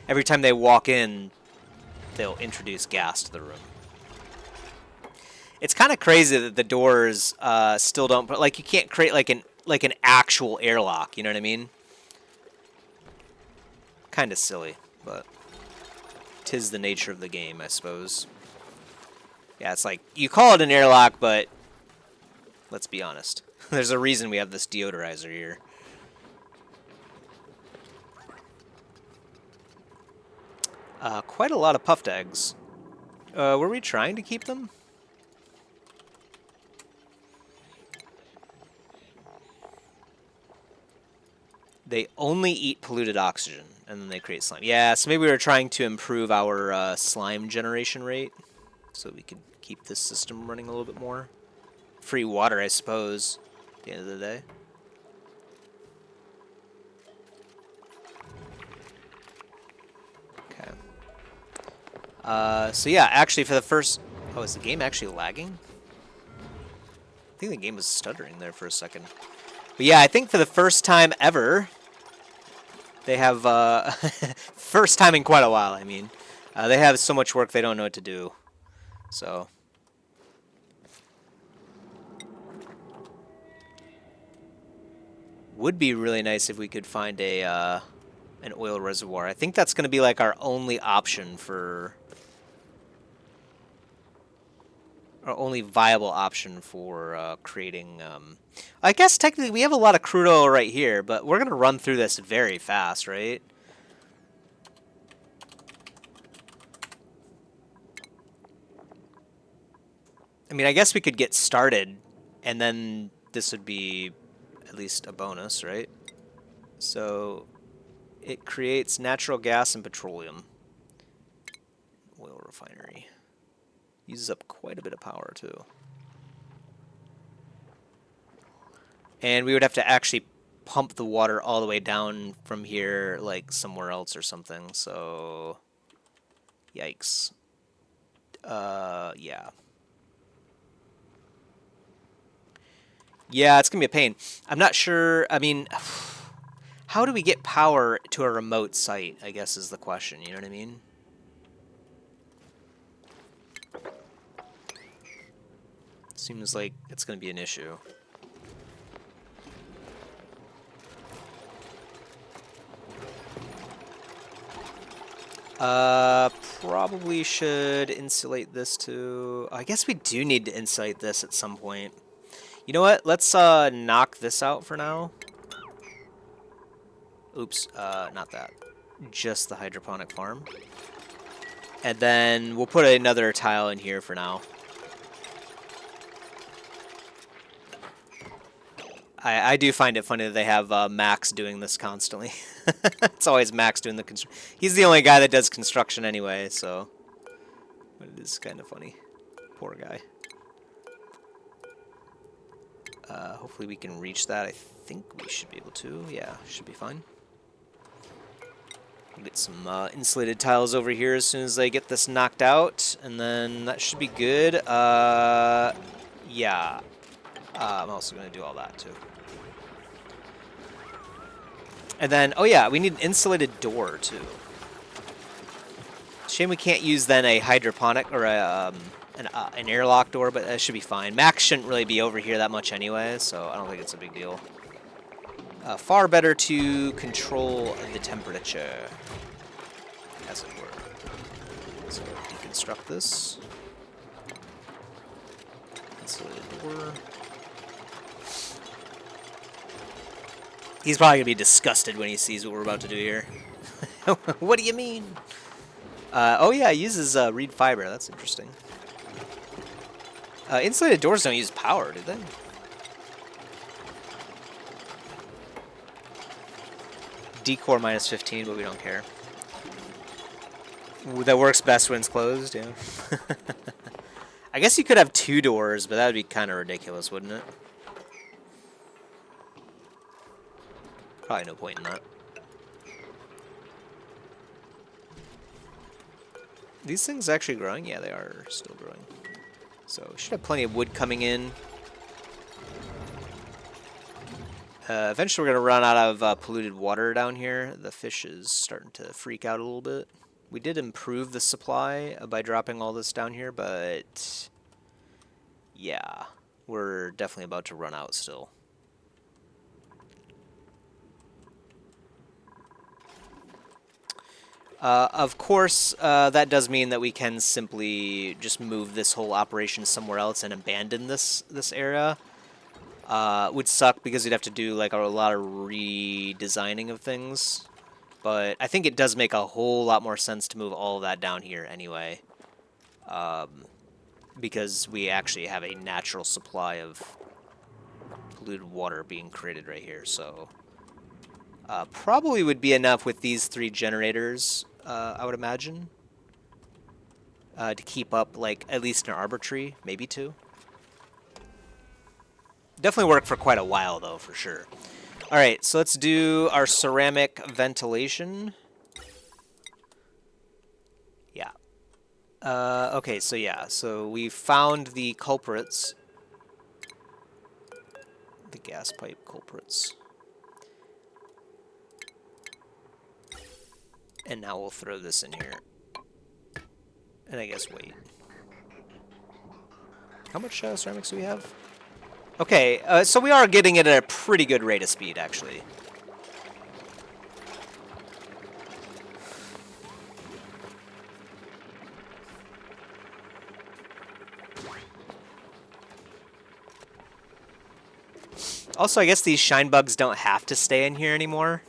S1: every time they walk in, they'll introduce gas to the room. It's kind of crazy that the doors still don't put... Like, you can't create, like an actual airlock, you know what I mean? Kind of silly, but 'tis the nature of the game, I suppose. Yeah, it's like, you call it an airlock, but let's be honest. There's a reason we have this deodorizer here. Quite a lot of puffed eggs. Were we trying to keep them? They only eat polluted oxygen, and then they create slime. Yeah, so maybe we were trying to improve our slime generation rate, so we could keep this system running a little bit more. Free water, I suppose, at the end of the day. Okay. So yeah, actually for the first... Oh, is the game actually lagging? I think the game was stuttering there for a second. But yeah, I think for the first time ever... They have, first time in quite a while, I mean. They have so much work they don't know what to do. So. Would be really nice if we could find an oil reservoir. I think that's going to be like our only option for... Our only viable option for creating... I guess technically we have a lot of crude oil right here, but we're going to run through this very fast, right? I mean, I guess we could get started, and then this would be at least a bonus, right? So it creates natural gas and petroleum. Oil refinery. Uses up quite a bit of power, too. And we would have to actually pump the water all the way down from here, like somewhere else or something, so... Yikes. Yeah. Yeah, it's going to be a pain. I'm not sure, I mean... How do we get power to a remote site, I guess is the question, you know what I mean? Seems like it's going to be an issue. Probably should insulate this too. I guess we do need to insulate this at some point. You know what? Let's knock this out for now. Oops, not that. Just the hydroponic farm. And then we'll put another tile in here for now. I do find it funny that they have Max doing this constantly. It's always Max doing the construction. He's the only guy that does construction anyway, so... But it is kind of funny. Poor guy. Hopefully we can reach that. I think we should be able to. Yeah, should be fine. Get some insulated tiles over here as soon as I get this knocked out, and then that should be good. Yeah. I'm also going to do all that, too. And then, oh yeah, we need an insulated door, too. Shame we can't use, then, a hydroponic or an airlock door, but that should be fine. Max shouldn't really be over here that much anyway, so I don't think it's a big deal. Far better to control the temperature, as it were. So deconstruct this. Insulated door. He's probably going to be disgusted when he sees what we're about to do here. What do you mean? Oh yeah, it uses reed fiber. That's interesting. Insulated doors don't use power, do they? Decor minus 15, but we don't care. Ooh, that works best when it's closed, yeah. I guess you could have 2 doors, but that would be kind of ridiculous, wouldn't it? Probably no point in that. These things actually growing? Yeah, they are still growing. So we should have plenty of wood coming in. Eventually we're going to run out of polluted water down here. The fish is starting to freak out a little bit. We did improve the supply by dropping all this down here, but yeah, we're definitely about to run out still. Of course, that does mean that we can simply just move this whole operation somewhere else and abandon this area. Would suck because you'd have to do like a lot of redesigning of things. But I think it does make a whole lot more sense to move all of that down here anyway. Because we actually have a natural supply of polluted water being created right here, so... probably would be enough with these 3 generators, I would imagine. To keep up, like, at least an arbor tree, maybe 2. Definitely work for quite a while, though, for sure. Alright, so let's do our ceramic ventilation. Yeah. Okay, so yeah, so we found the culprits. The gas pipe culprits. And now we'll throw this in here. And I guess wait. How much ceramics do we have? Okay, so we are getting it at a pretty good rate of speed, actually. Also, I guess these shine bugs don't have to stay in here anymore.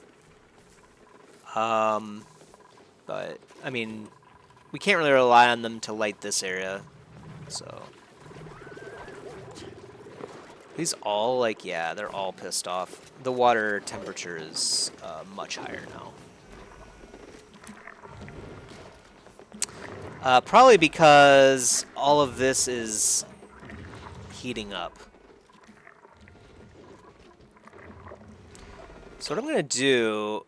S1: But, I mean, we can't really rely on them to light this area, so... These all, like, yeah, they're all pissed off. The water temperature is much higher now. Probably because all of this is heating up. So what I'm going to do...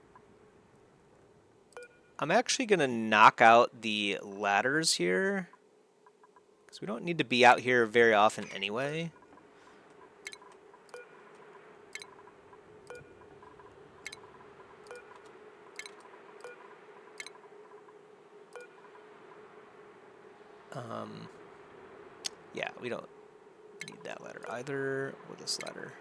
S1: I'm actually going to knock out the ladders here. Because we don't need to be out here very often anyway. Yeah, we don't need that ladder either, or this ladder.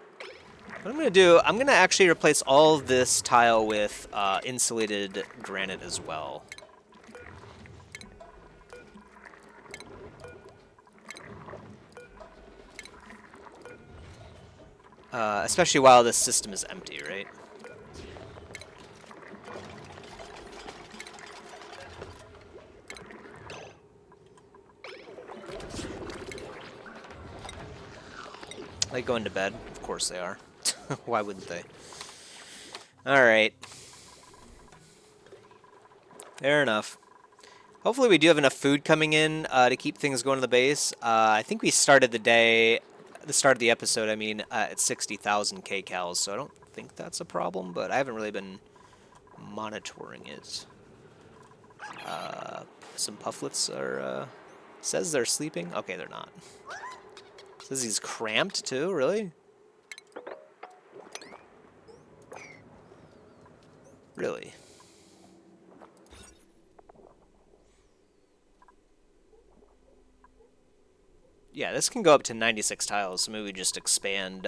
S1: What I'm going to do, I'm going to actually replace all of this tile with insulated granite as well. Especially while this system is empty, right? They going to bed? Of course they are. Why wouldn't they? Alright. Fair enough. Hopefully we do have enough food coming in to keep things going to the base. I think we started the day, the start of the episode, I mean, at 60,000 kcals, so I don't think that's a problem, but I haven't really been monitoring it. Some pufflets are, says they're sleeping. Okay, they're not. Says he's cramped too, really? Really? Yeah, this can go up to 96 tiles, so maybe we just expand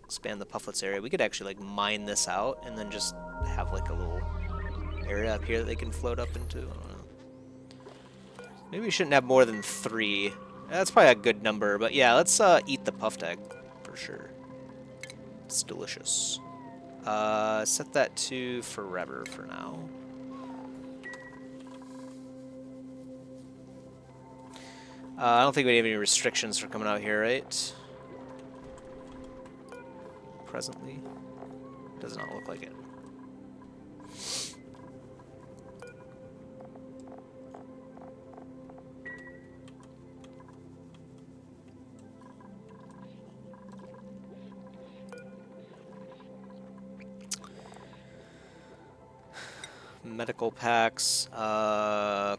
S1: expand the pufflets area. We could actually like mine this out and then just have like a little area up here that they can float up into. I don't know. Maybe we shouldn't have more than 3. That's probably a good number, but yeah, let's eat the puff tag for sure. It's delicious. Set that to forever for now. I don't think we have any restrictions for coming out here, right? Presently. Does not look like it. Medical packs.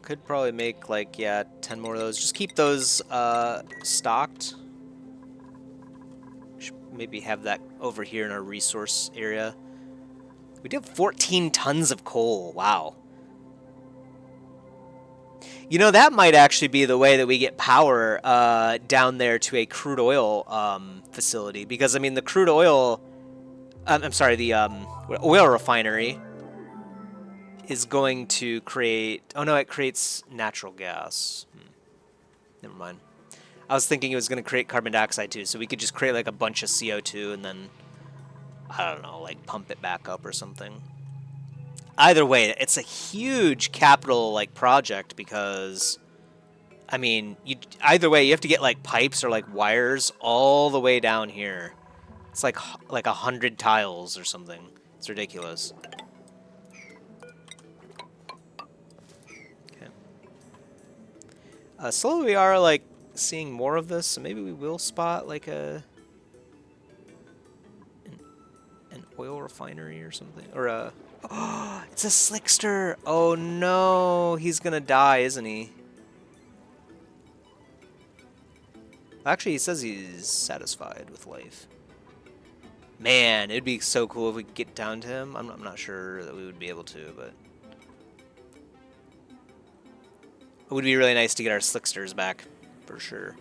S1: Could probably make like, yeah, 10 more of those. Just keep those stocked. Should maybe have that over here in our resource area. We do have 14 tons of coal. Wow. You know, that might actually be the way that we get power down there to a crude oil facility. Because, I mean, the crude oil... I'm sorry, the oil refinery is going to create... Oh, no, it creates natural gas. Never mind. I was thinking it was going to create carbon dioxide, too. So we could just create, like, a bunch of CO2 and then, I don't know, like, pump it back up or something. Either way, it's a huge capital, like, project because... I mean, either way, you have to get, like, pipes or, like, wires all the way down here. It's like 100 tiles or something. It's ridiculous. Okay. Slowly we are, like, seeing more of this, so maybe we will spot, like, an oil refinery or something. Or a... Oh, it's a slickster! Oh, no! He's gonna die, isn't he? Actually, he says he's satisfied with life. Man, it'd be so cool if we could get down to him. I'm not sure that we would be able to, but... It would be really nice to get our slicksters back, for sure.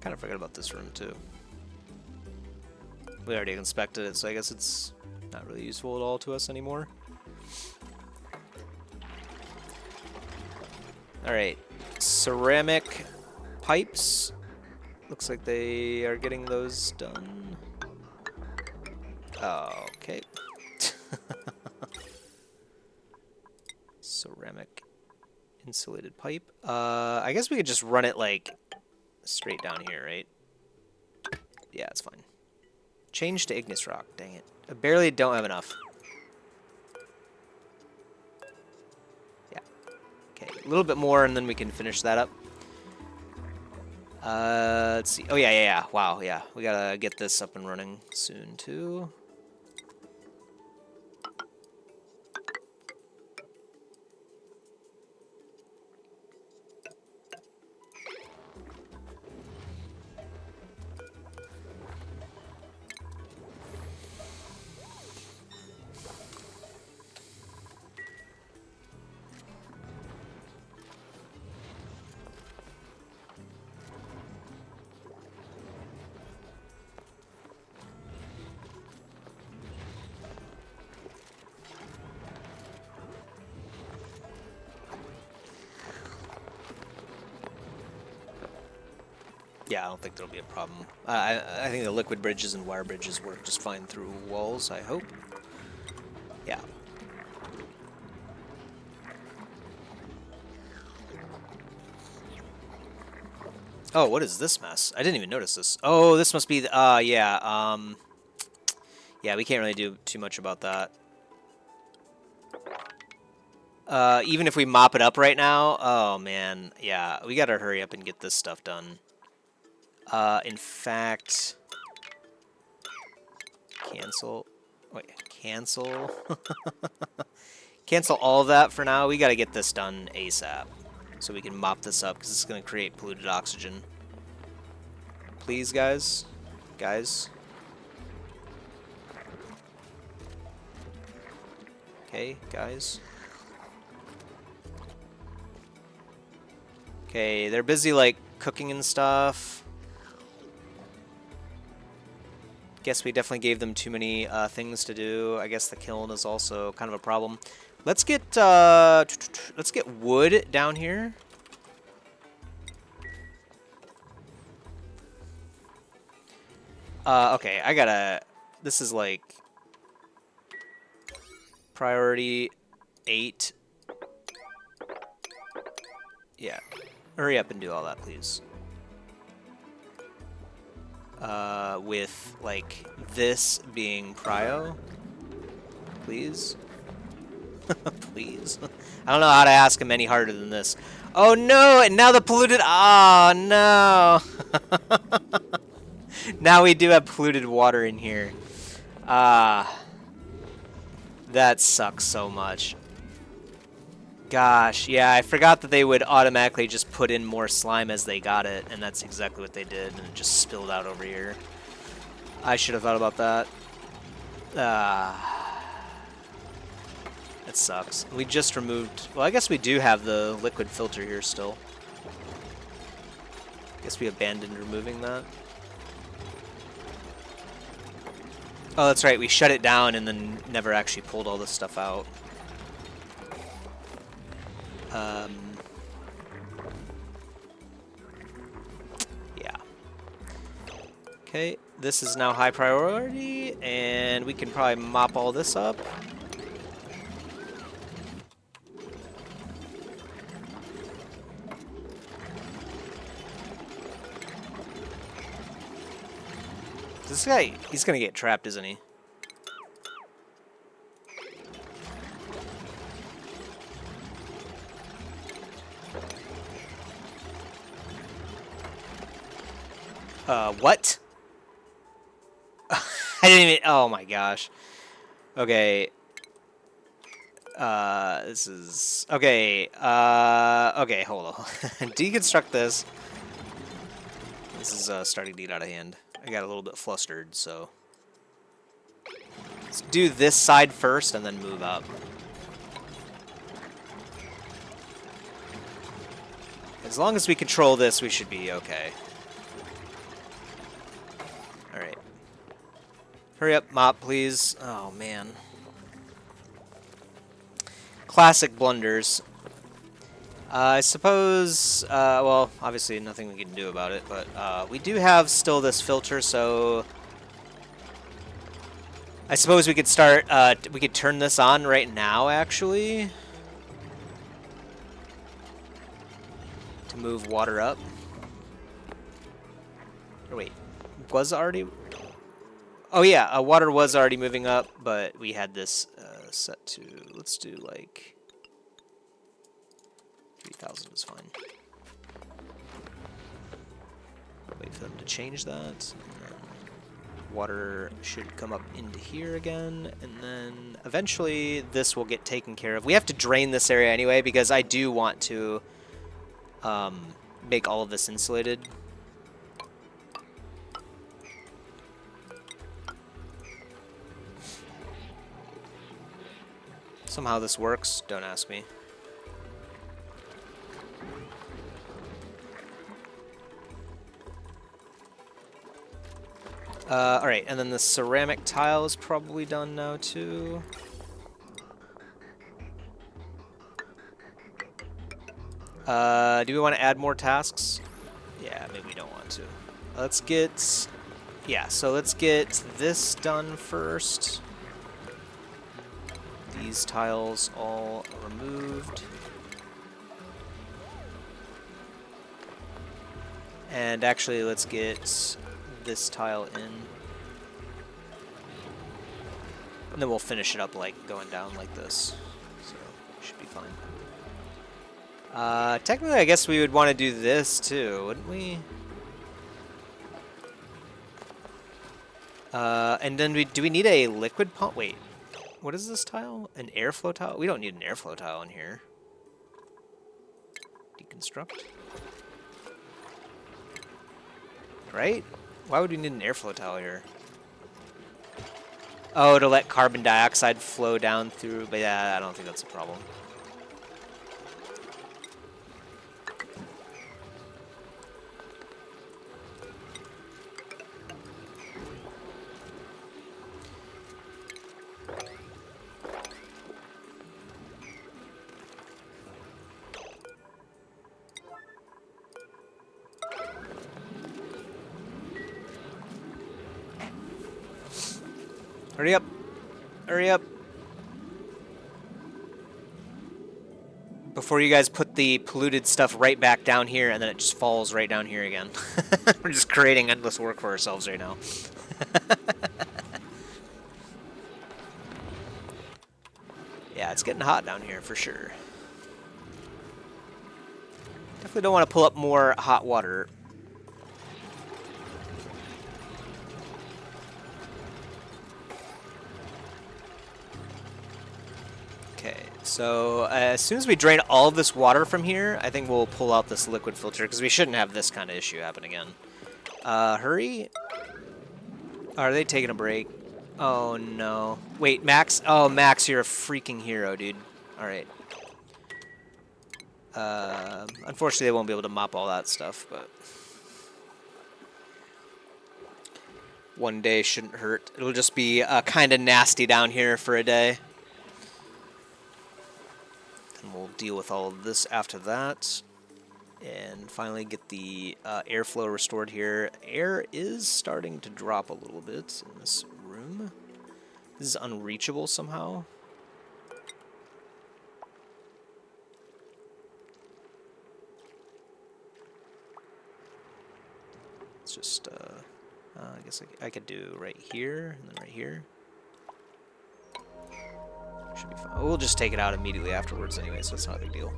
S1: Kind of forgot about this room, too. We already inspected it, so I guess it's not really useful at all to us anymore. Alright, ceramic pipes. Looks like they are getting those done. Okay. Ceramic insulated pipe. I guess we could just run it like straight down here, right? Yeah, it's fine. Change to igneous rock, dang it. I barely don't have enough. Okay, a little bit more, and then we can finish that up. Let's see. Oh, yeah. Wow, yeah. We gotta get this up and running soon, too. Yeah, I don't think there'll be a problem. I think the liquid bridges and wire bridges work just fine through walls, I hope. Yeah. Oh, what is this mess? I didn't even notice this. Oh, this must be the, yeah, yeah, we can't really do too much about that. Even if we mop it up right now, oh man, yeah, we gotta hurry up and get this stuff done. In fact, Cancel. Wait, cancel. Cancel all of that for now. We got to get this done ASAP so we can mop this up because it's going to create polluted oxygen. Please, guys. Guys. Okay, guys. Okay, they're busy, like, cooking and stuff. Guess we definitely gave them too many things to do. I guess the kiln is also kind of a problem. Let's get wood down here. Okay, I gotta... This is, like... Priority 8. Yeah. Hurry up and do all that, please. With, like, this being prio. Please. Please. I don't know how to ask him any harder than this. Oh, no! And now the polluted... Oh, no! Now we do have polluted water in here. That sucks so much. Gosh, yeah, I forgot that they would automatically just put in more slime as they got it, and that's exactly what they did, and it just spilled out over here. I should have thought about that. That sucks. We just removed... Well, I guess we do have the liquid filter here still. Guess we abandoned removing that. Oh, that's right, we shut it down and then never actually pulled all this stuff out. Yeah. Okay, this is now high priority, and we can probably mop all this up. This guy, he's gonna get trapped, isn't he? What? I didn't even... Oh my gosh. Okay. This is... Okay, okay, hold on. Deconstruct this. This is, starting to get out of hand. I got a little bit flustered, so... Let's do this side first and then move up. As long as we control this, we should be okay. Alright. Hurry up, mop, please. Oh, man. Classic blunders. I suppose, well, obviously nothing we can do about it, but we do have still this filter, so I suppose we could start, we could turn this on right now, actually, to move water up. Or wait, was already... Oh yeah, water was already moving up, but we had this set to, let's do like... 3,000 is fine. Wait for them to change that. And then water should come up into here again, and then eventually this will get taken care of. We have to drain this area anyway because I do want to make all of this insulated. Somehow this works, don't ask me. Alright, and then the ceramic tile is probably done now, too. Do we want to add more tasks? Yeah, maybe we don't want to. Let's get... Yeah, so let's get this done first. These tiles all removed. And actually, let's get... this tile in, and then we'll finish it up like going down like this, so should be fine. Technically I guess we would want to do this too, wouldn't we? And then do we need a liquid pump? Wait, what is this tile? An airflow tile? We don't need an airflow tile in here. Deconstruct. Right? Why would we need an airflow tile here? Oh, to let carbon dioxide flow down through, but yeah, I don't think that's a problem. Hurry up! Hurry up! Before you guys put the polluted stuff right back down here, and then it just falls right down here again. We're just creating endless work for ourselves right now. Yeah, it's getting hot down here for sure. Definitely don't want to pull up more hot water. Okay, so as soon as we drain all of this water from here, I think we'll pull out this liquid filter, because we shouldn't have this kind of issue happen again. Hurry. Are they taking a break? Oh, no. Wait, Max? Oh, Max, you're a freaking hero, dude. All right. Unfortunately, they won't be able to mop all that stuff, but one day shouldn't hurt. It'll just be kind of nasty down here for a day. And we'll deal with all of this after that. And finally get the airflow restored here. Air is starting to drop a little bit in this room. This is unreachable somehow. It's just, I guess I could do right here and then right here. Should be fine. We'll just take it out immediately afterwards anyway, so it's not a big deal.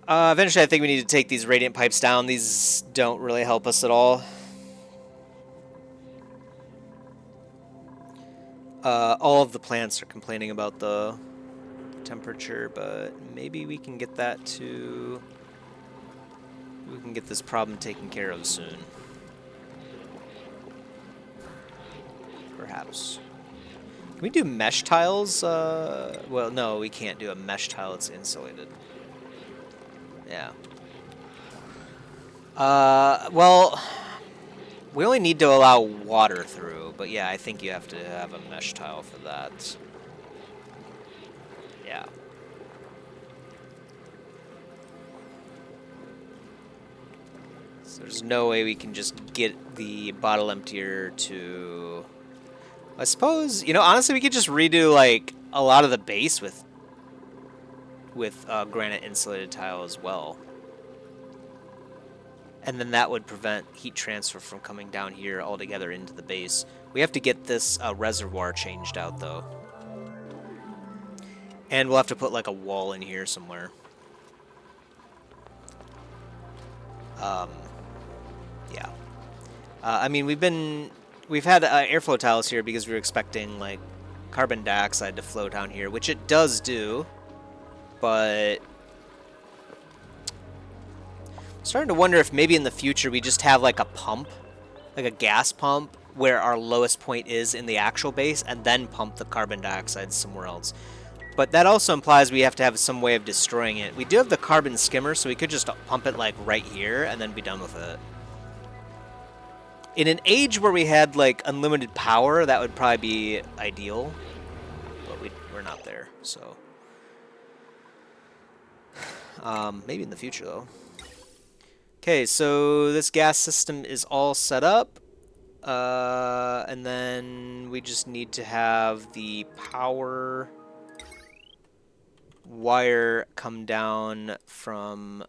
S1: Eventually, I think we need to take these radiant pipes down. These don't really help us at all. All of the plants are complaining about the temperature, but maybe we can get that to... We can get this problem taken care of soon. Perhaps. Can we do mesh tiles? Well, no, we can't do a mesh tile. It's insulated. Yeah. Well, we only need to allow water through, but yeah, I think you have to have a mesh tile for that. Yeah. So there's no way we can just get the bottle emptier to... I suppose, you know, honestly, we could just redo, like, a lot of the base with granite insulated tile as well. And then that would prevent heat transfer from coming down here altogether into the base. We have to get this reservoir changed out, though. And we'll have to put, like, a wall in here somewhere. Yeah. I mean, we've had airflow tiles here because we were expecting, like, carbon dioxide to flow down here, which it does do, but... starting to wonder if maybe in the future we just have like a pump, like a gas pump, where our lowest point is in the actual base, and then pump the carbon dioxide somewhere else. But that also implies we have to have some way of destroying it. We do have the carbon skimmer, so we could just pump it like right here and then be done with it. In an age where we had like unlimited power, that would probably be ideal, but we're not there, so maybe in the future though. Okay, so this gas system is all set up, and then we just need to have the power wire come down from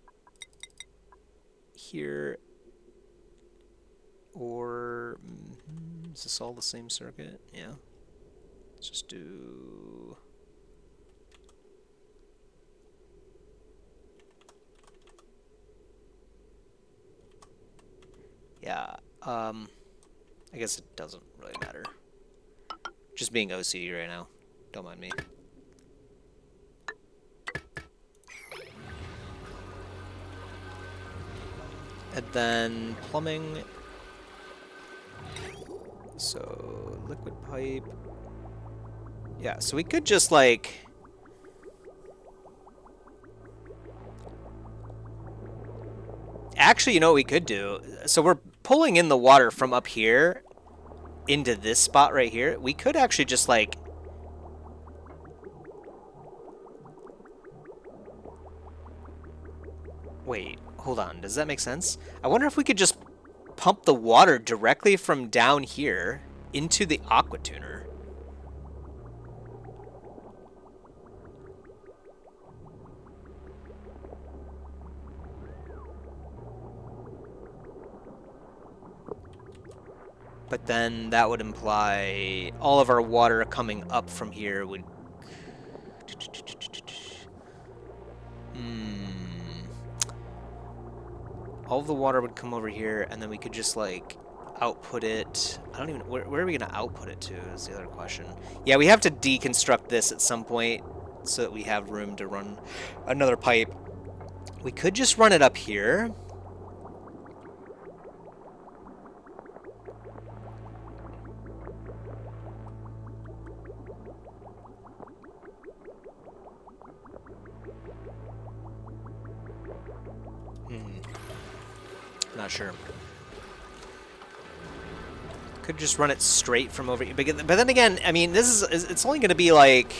S1: here, or is this all the same circuit? Yeah. Let's just do... yeah, I guess it doesn't really matter. Just being OCD right now. Don't mind me. And then plumbing. So liquid pipe. Yeah, so we could just like... Actually, you know what we could do? So we're pulling in the water from up here into this spot right here. We could actually just like... Wait, hold on. Does that make sense? I wonder if we could just pump the water directly from down here into the aquatuner. But then that would imply all of our water coming up from here would... All of the water would come over here, and then we could just, like, output it. I don't even... Where are we going to output it to is the other question. Yeah, we have to deconstruct this at some point so that we have room to run another pipe. We could just run it up here. Not sure. Could just run it straight from over here. But then again, I mean, this is... It's only going to be like...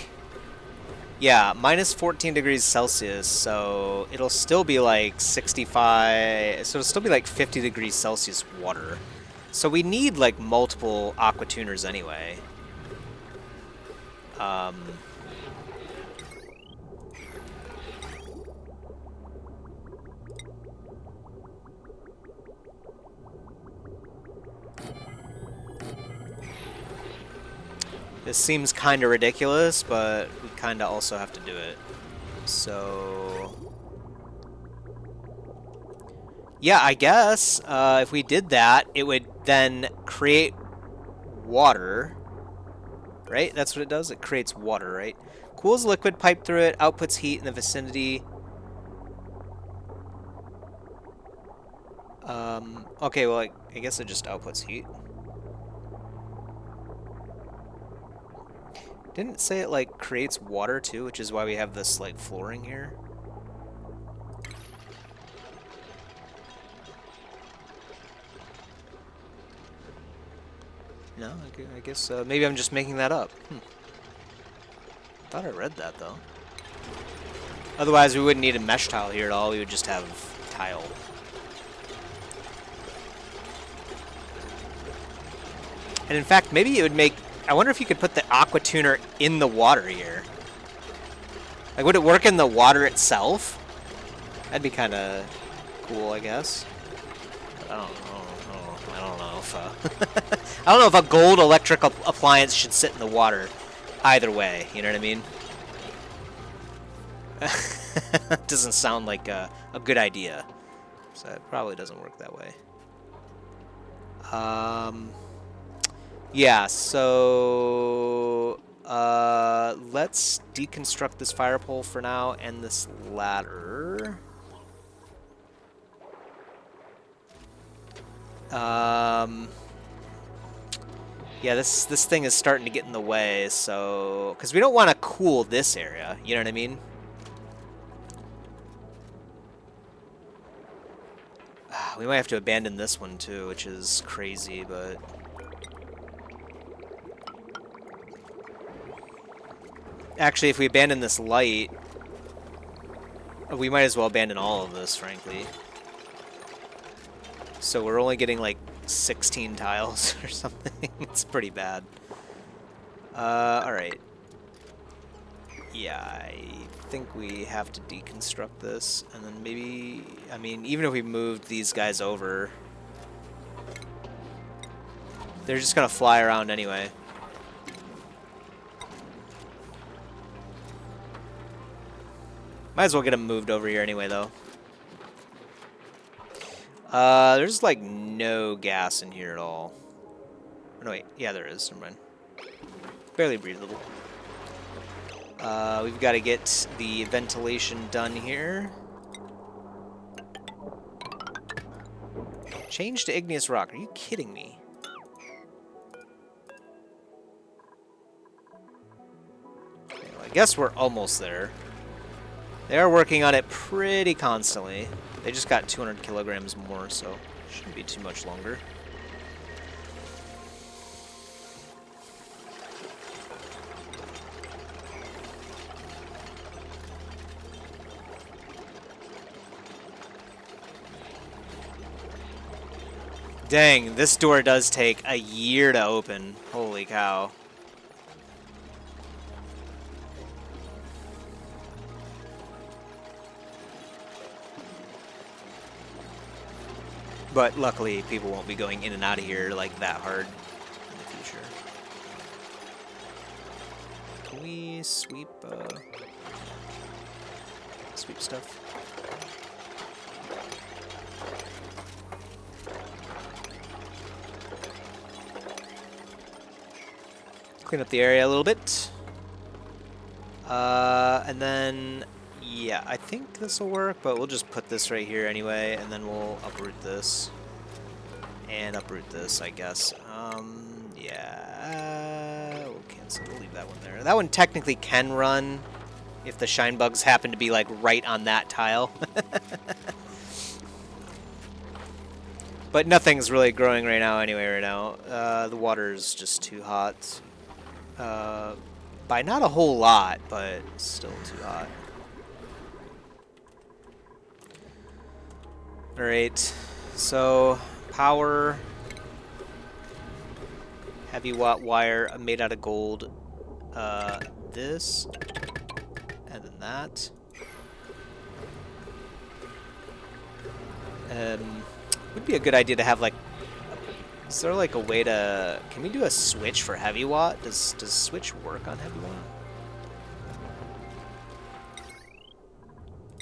S1: Yeah, minus 14 degrees Celsius, so it'll still be like 65... So it'll still be like 50 degrees Celsius water. So we need like multiple aquatuners anyway. This seems kind of ridiculous, but we kind of also have to do it. So... Yeah, I guess if we did that, it would then create water. Right? That's what it does? It creates water, right? Cools liquid pipe through it, outputs heat in the vicinity. Okay, well, I guess it just outputs heat. Didn't it say it, like, creates water, too, which is why we have this, like, flooring here? No, I guess maybe I'm just making that up. Thought I read that, though. Otherwise, we wouldn't need a mesh tile here at all. We would just have tile. And in fact, maybe it would make... I wonder if you could put the aquatuner in the water here. Like, would it work in the water itself? That'd be kind of cool, I guess. I don't know. I don't know if I don't know if a gold electrical appliance should sit in the water. Either way, you know what I mean? Doesn't sound like a good idea. So it probably doesn't work that way. Yeah, so let's deconstruct this fire pole for now and this ladder. Yeah, this thing is starting to get in the way, so... Because we don't want to cool this area, you know what I mean? We might have to abandon this one, too, which is crazy, but... Actually, if we abandon this light... We might as well abandon all of this, frankly. So we're only getting, like, 16 tiles or something. It's pretty bad. Alright. Yeah, I think we have to deconstruct this, and then maybe... I mean, even if we moved these guys over... They're just gonna fly around anyway. Might as well get them moved over here anyway, though. There's, like, no gas in here at all. Oh, no, wait. Yeah, there is. Never mind. Barely breathable. We've got to get the ventilation done here. Change to igneous rock. Are you kidding me? Okay, well, I guess we're almost there. They are working on it pretty constantly. They just got 200 kilograms more, so shouldn't be too much longer. Dang, this door does take a year to open. Holy cow. But luckily, people won't be going in and out of here like that hard in the future. Can we sweep stuff? Clean up the area a little bit. And then, yeah, I think this will work, but we'll just put this right here anyway, and then we'll uproot this. And uproot this, I guess. Yeah, we'll cancel, we'll leave that one there. That one technically can run if the shine bugs happen to be, like, right on that tile. But nothing's really growing right now anyway right now. The water's just too hot. By not a whole lot, but still too hot. Alright, so power, heavy watt wire made out of gold, this, and then that. Would be a good idea to have, like, is there like a way to, can we do a switch for heavy watt? Does switch work on heavy watt?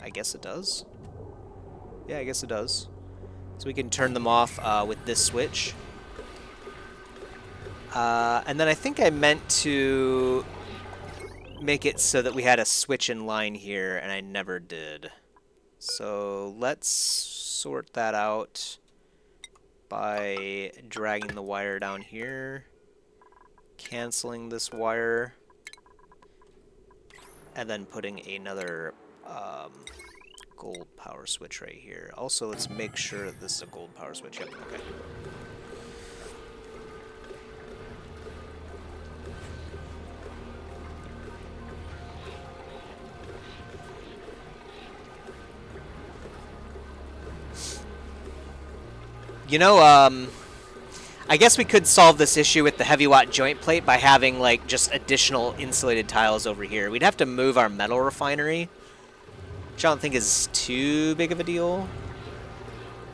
S1: I guess it does. Yeah, I guess it does. So we can turn them off with this switch. And then I think I meant to make it so that we had a switch in line here, and I never did. So let's sort that out by dragging the wire down here, canceling this wire, and then putting another gold power switch right here. Also, let's make sure that this is a gold power switch. Yep, okay. You know, I guess we could solve this issue with the heavy watt joint plate by having, like, just additional insulated tiles over here. We'd have to move our metal refinery, which I don't think is too big of a deal.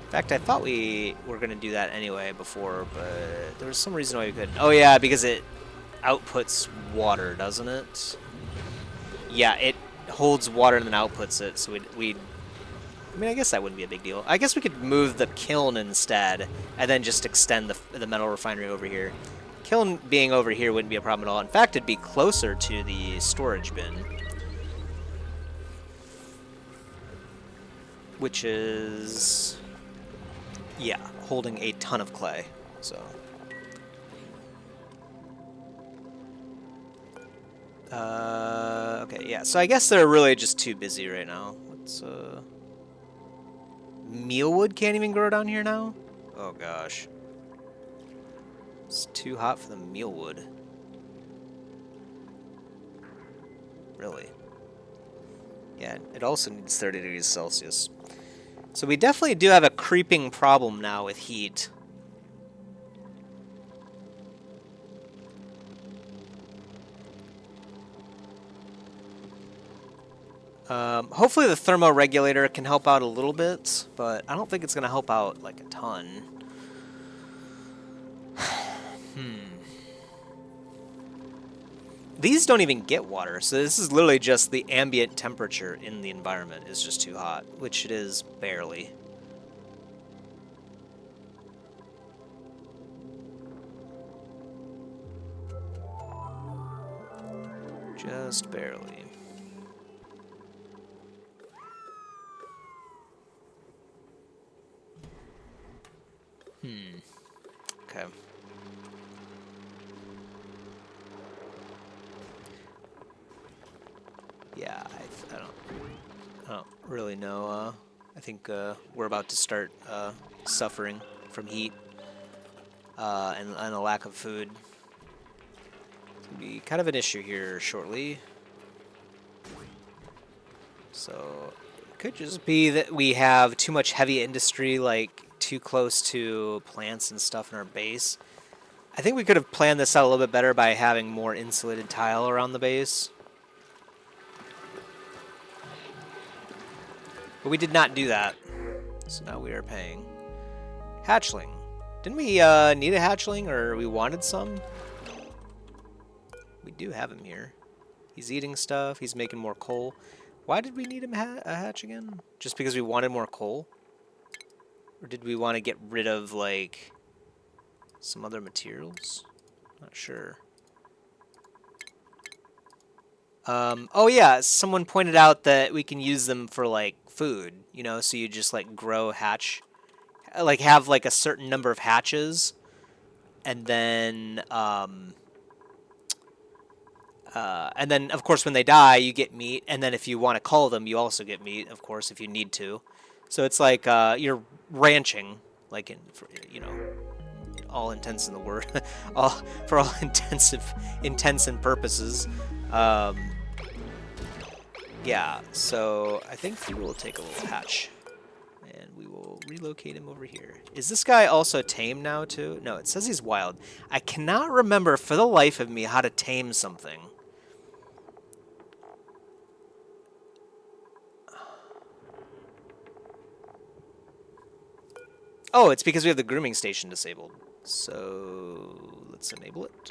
S1: In fact, I thought we were going to do that anyway before, but there was some reason why we couldn't. Oh, yeah, because it outputs water, doesn't it? Yeah, it holds water and then outputs it, so we'd I mean, I guess that wouldn't be a big deal. I guess we could move the kiln instead, and then just extend the metal refinery over here. Kiln being over here wouldn't be a problem at all. In fact, it'd be closer to the storage bin, which is, yeah, holding a ton of clay. So, okay, yeah. So I guess they're really just too busy right now. Let's mealwood can't even grow down here now? Oh gosh. It's too hot for the mealwood. Really? Yeah, it also needs 30 degrees Celsius. So we definitely do have a creeping problem now with heat. Hopefully the thermoregulator can help out a little bit, but I don't think it's going to help out, like, a ton. These don't even get water, so this is literally just the ambient temperature in the environment is just too hot, which it is barely. Just barely. Okay. Yeah, I don't really know. I think we're about to start suffering from heat and a lack of food. It's gonna be kind of an issue here shortly. So it could just be that we have too much heavy industry, like too close to plants and stuff in our base. I think we could have planned this out a little bit better by having more insulated tile around the base. But we did not do that. So now we are paying. Hatchling. Didn't we need a hatchling, or we wanted some? We do have him here. He's eating stuff. He's making more coal. Why did we need him a hatch again? Just because we wanted more coal? Or did we want to get rid of, like, some other materials? Not sure. Oh yeah, someone pointed out that we can use them for, like, food, you know, so you just, like, grow hatch, like, have, like, a certain number of hatches, and then, of course, when they die, you get meat, and then if you want to cull them, you also get meat, of course, if you need to. So it's like, you're ranching, like, you know, all intents in the word, for all intents and purposes. Yeah, so I think we will take a little hatch, and we will relocate him over here. Is this guy also tame now, too? No, it says he's wild. I cannot remember for the life of me how to tame something. Oh, it's because we have the grooming station disabled. So let's enable it.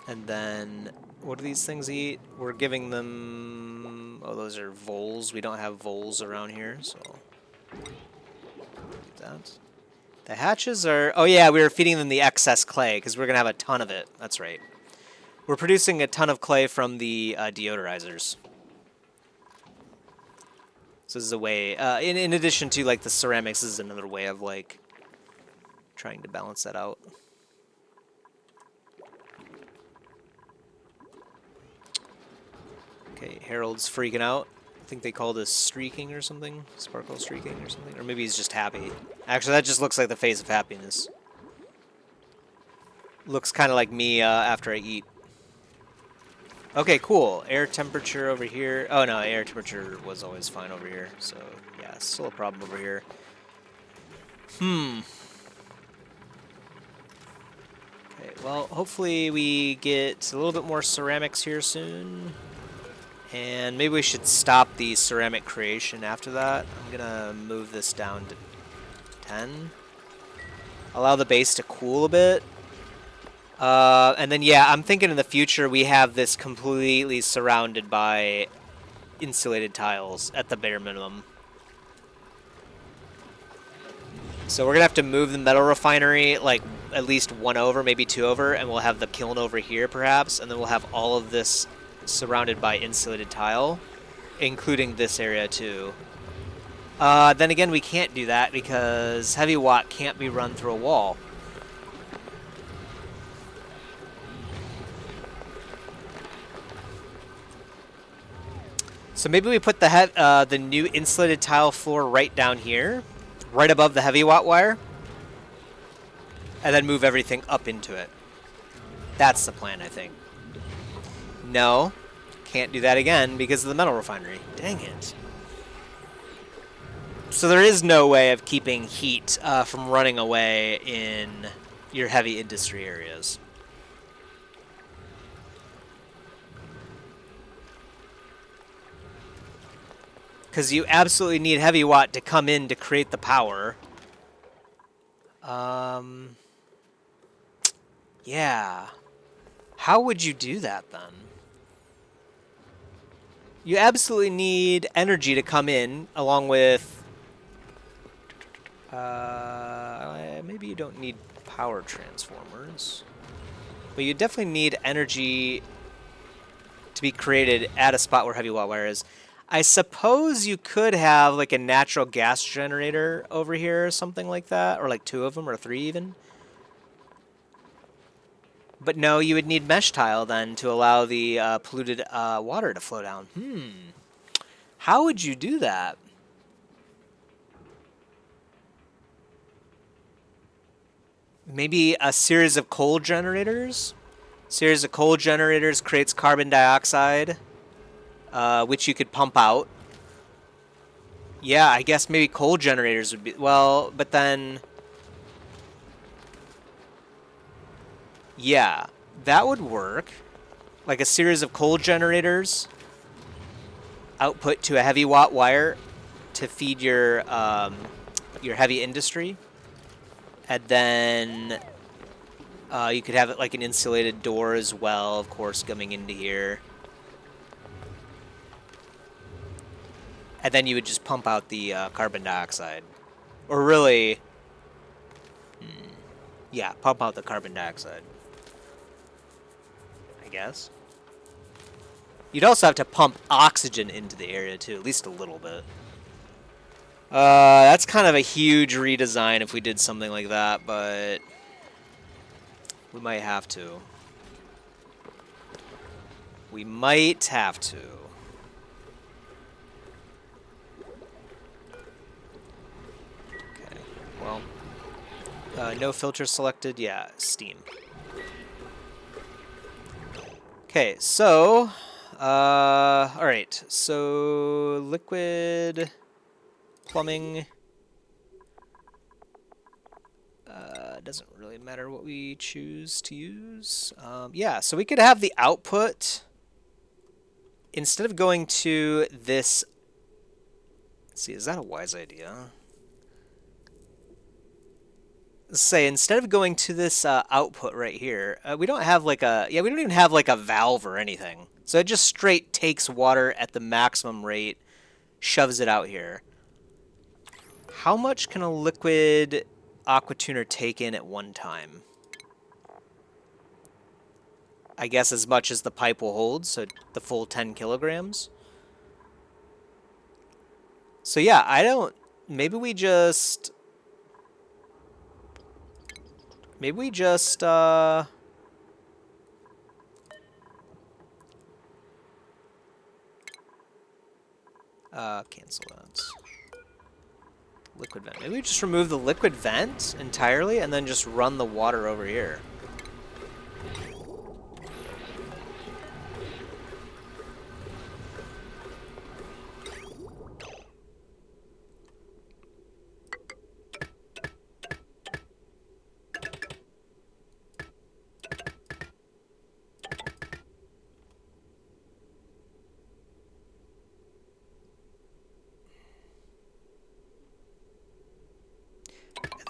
S1: And then, what do these things eat? We're giving them... Oh, those are voles. We don't have voles around here, so... That. The hatches are... Oh yeah, we were feeding them the excess clay, because we're going to have a ton of it. That's right. We're producing a ton of clay from the deodorizers. So this is a way... in addition to, like, the ceramics, this is another way of, like, trying to balance that out. Okay, Harold's freaking out. I think they call this streaking or something. Sparkle streaking or something. Or maybe he's just happy. Actually, that just looks like the face of happiness. Looks kind of like me after I eat. Okay, cool. Air temperature over here. Oh, no, air temperature was always fine over here. So, yeah, still a problem over here. Okay, well, hopefully we get a little bit more ceramics here soon. And maybe we should stop the ceramic creation after that. I'm going to move this down to 10. Allow the base to cool a bit. And then, yeah, I'm thinking in the future we have this completely surrounded by insulated tiles at the bare minimum. So we're going to have to move the metal refinery, like, at least 1 over, maybe 2 over, and we'll have the kiln over here, perhaps, and then we'll have all of this surrounded by insulated tile, including this area too. Then again, we can't do that because heavy watt can't be run through a wall. So maybe we put the new insulated tile floor right down here, right above the heavy watt wire, and then move everything up into it. That's the plan, I think. No, can't do that again because of the metal refinery. Dang it. So there is no way of keeping heat from running away in your heavy industry areas. Because you absolutely need heavy watt to come in to create the power. Yeah. How would you do that then? You absolutely need energy to come in, along with... maybe you don't need power transformers. But you definitely need energy to be created at a spot where heavy wire is. I suppose you could have like a natural gas generator over here or something like that, or like two of them or three even. But no, you would need mesh tile then to allow the polluted water to flow down. How would you do that? Maybe a series of coal generators? Series of coal generators creates carbon dioxide, which you could pump out. Yeah, I guess maybe coal generators would be... Well, but then... Yeah, that would work. Like a series of coal generators output to a heavy watt wire to feed your heavy industry. And then you could have it like an insulated door as well, of course, coming into here. And then you would just pump out the carbon dioxide. Or really, yeah, pump out the carbon dioxide, I guess. You'd also have to pump oxygen into the area too, at least a little bit. That's kind of a huge redesign if we did something like that, but we might have to. We might have to. Okay, well, no filter selected. Yeah, steam. Okay, so, all right, so liquid plumbing. Doesn't really matter what we choose to use. Yeah, so we could have the output, instead of going to this, let's see, is that a wise idea? Let's say instead of going to this output right here, we don't have like a, yeah, we don't even have like a valve or anything. So it just straight takes water at the maximum rate, shoves it out here. How much can a liquid aquatuner take in at one time? I guess as much as the pipe will hold, so the full 10 kilograms. So yeah, I don't... Maybe we just... cancel that. Liquid vent. Maybe we just remove the liquid vent entirely and then just run the water over here.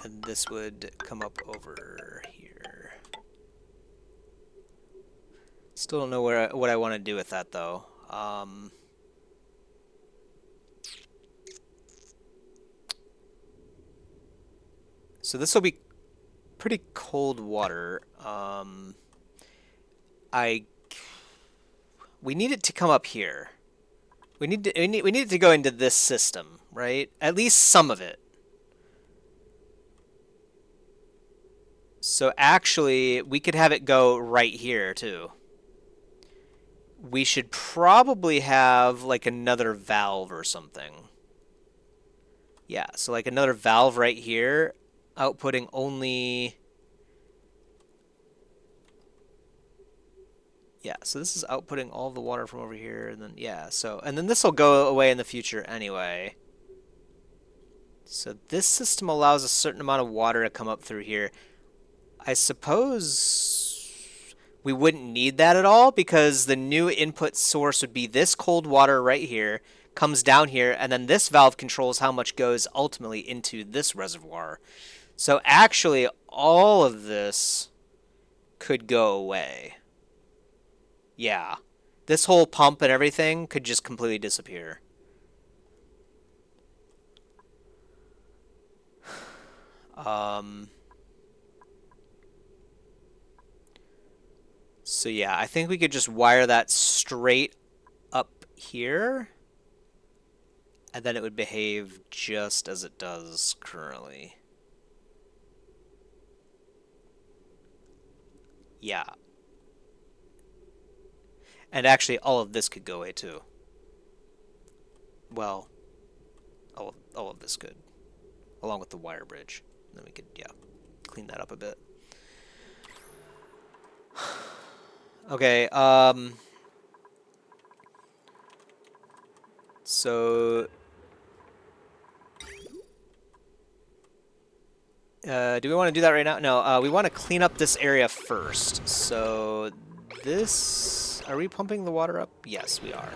S1: And this would come up over here. Still don't know what I want to do with that though. So this will be pretty cold water. We need it to come up here. We need it to go into this system, right? At least some of it. So actually, we could have it go right here too. We should probably have like another valve or something. Yeah, so like another valve right here, outputting only... Yeah, so this is outputting all the water from over here, and then, yeah, so, and then this will go away in the future anyway. So this system allows a certain amount of water to come up through here. I suppose we wouldn't need that at all because the new input source would be this cold water right here, comes down here, and then this valve controls how much goes ultimately into this reservoir. So actually, all of this could go away. Yeah. This whole pump and everything could just completely disappear. So yeah, I think we could just wire that straight up here, and then it would behave just as it does currently. Yeah. And actually, all of this could go away too. Well, all of this could, along with the wire bridge. Then we could, yeah, clean that up a bit. Okay, so do we want to do that right now? No, we want to clean up this area first. So this, are we pumping the water up? Yes, we are.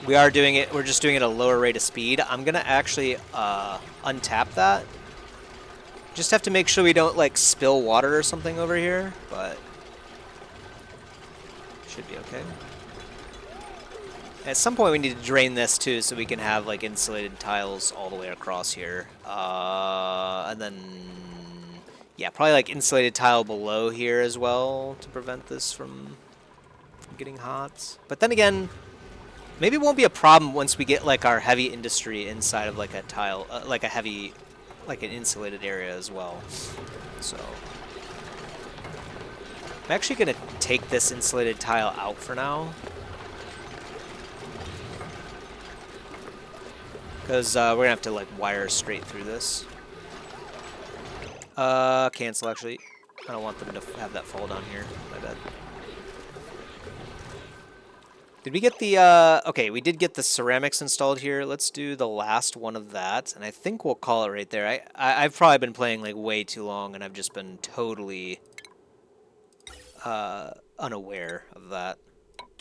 S1: We are doing it, we're just doing it at a lower rate of speed. I'm gonna actually untap that. Just have to make sure we don't like spill water or something over here, but should be okay. At some point we need to drain this too so we can have like insulated tiles all the way across here. And then, yeah, probably like insulated tile below here as well to prevent this from getting hot. But then again, maybe it won't be a problem once we get like our heavy industry inside of like a tile, like a heavy, like an insulated area as well. So I'm actually gonna take this insulated tile out for now, because we're gonna have to like wire straight through this. Cancel actually. I don't want them to have that fall down here. My bad. Did we get the, okay, we did get the ceramics installed here. Let's do the last one of that, and I think we'll call it right there. I've probably been playing, like, way too long, and I've just been totally, unaware of that.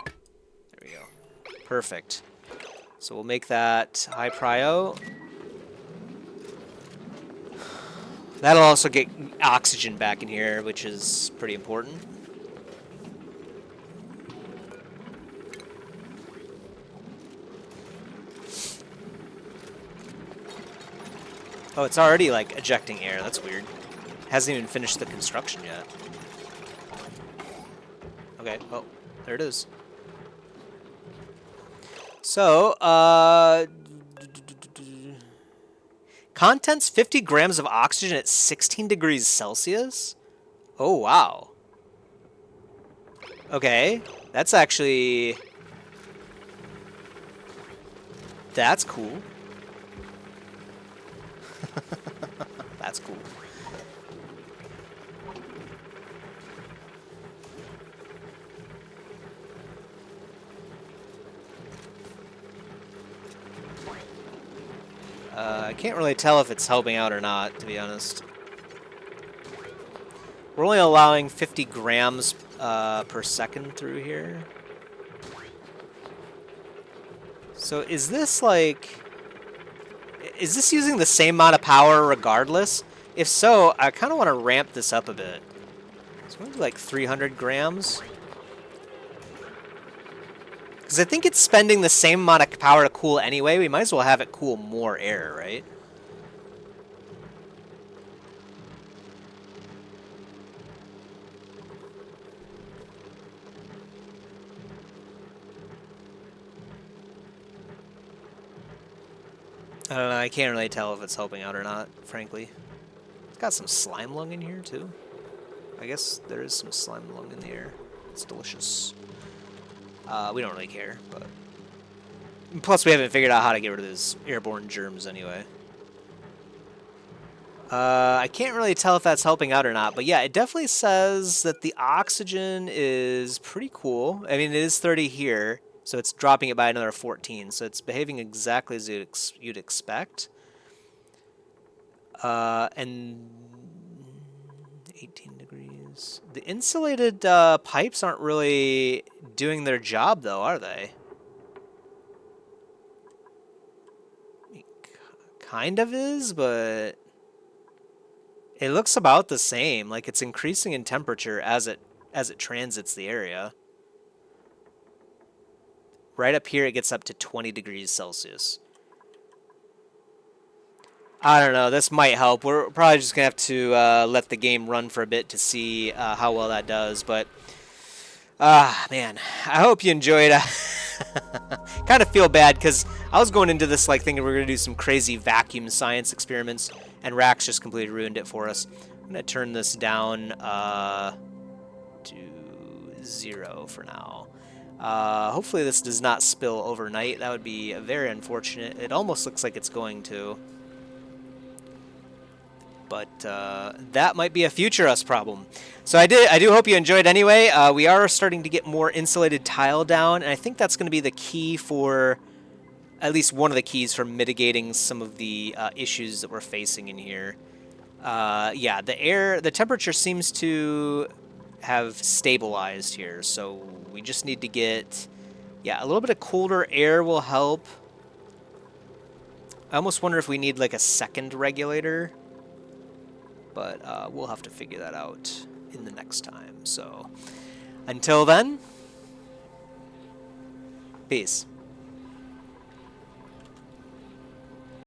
S1: There we go. Perfect. So we'll make that high prio. That'll also get oxygen back in here, which is pretty important. Oh, it's already, like, ejecting air. That's weird. Hasn't even finished the construction yet. Okay, well, there it is. So, contents 50 grams of oxygen at 16 degrees Celsius? Oh, wow. Okay, that's actually... That's cool. That's cool. I can't really tell if it's helping out or not, to be honest. We're only allowing 50 grams per second through here. So is this like... Is this using the same amount of power regardless? If so, I kind of want to ramp this up a bit. So maybe like 300 grams. Because I think it's spending the same amount of power to cool anyway. We might as well have it cool more air, right? I don't know, I can't really tell if it's helping out or not, frankly. It's got some slime lung in here, too. I guess there is some slime lung in the air. It's delicious. We don't really care, but... Plus, we haven't figured out how to get rid of those airborne germs anyway. I can't really tell if that's helping out or not, but yeah, it definitely says that the oxygen is pretty cool. I mean, it is 30 here. So it's dropping it by another 14. So it's behaving exactly as you'd expect. And 18 degrees. The insulated pipes aren't really doing their job, though, are they? It kind of is, but it looks about the same. Like it's increasing in temperature as it transits the area. Right up here, it gets up to 20 degrees Celsius. I don't know. This might help. We're probably just going to have to let the game run for a bit to see how well that does. But Ah, man. I hope you enjoyed. Kind of feel bad because I was going into this like thinking we were going to do some crazy vacuum science experiments, and Rax just completely ruined it for us. I'm going to turn this down to 0 for now. Hopefully this does not spill overnight. That would be very unfortunate. It almost looks like it's going to. But that might be a future us problem. So I do hope you enjoyed anyway. We are starting to get more insulated tile down, and I think that's going to be the key for, at least one of the keys for mitigating some of the issues that we're facing in here. Yeah, the temperature seems to have stabilized here, so we just need to get, yeah, a little bit of colder air will help. I almost wonder if we need like a second regulator. But we'll have to figure that out in the next time. So until then, peace.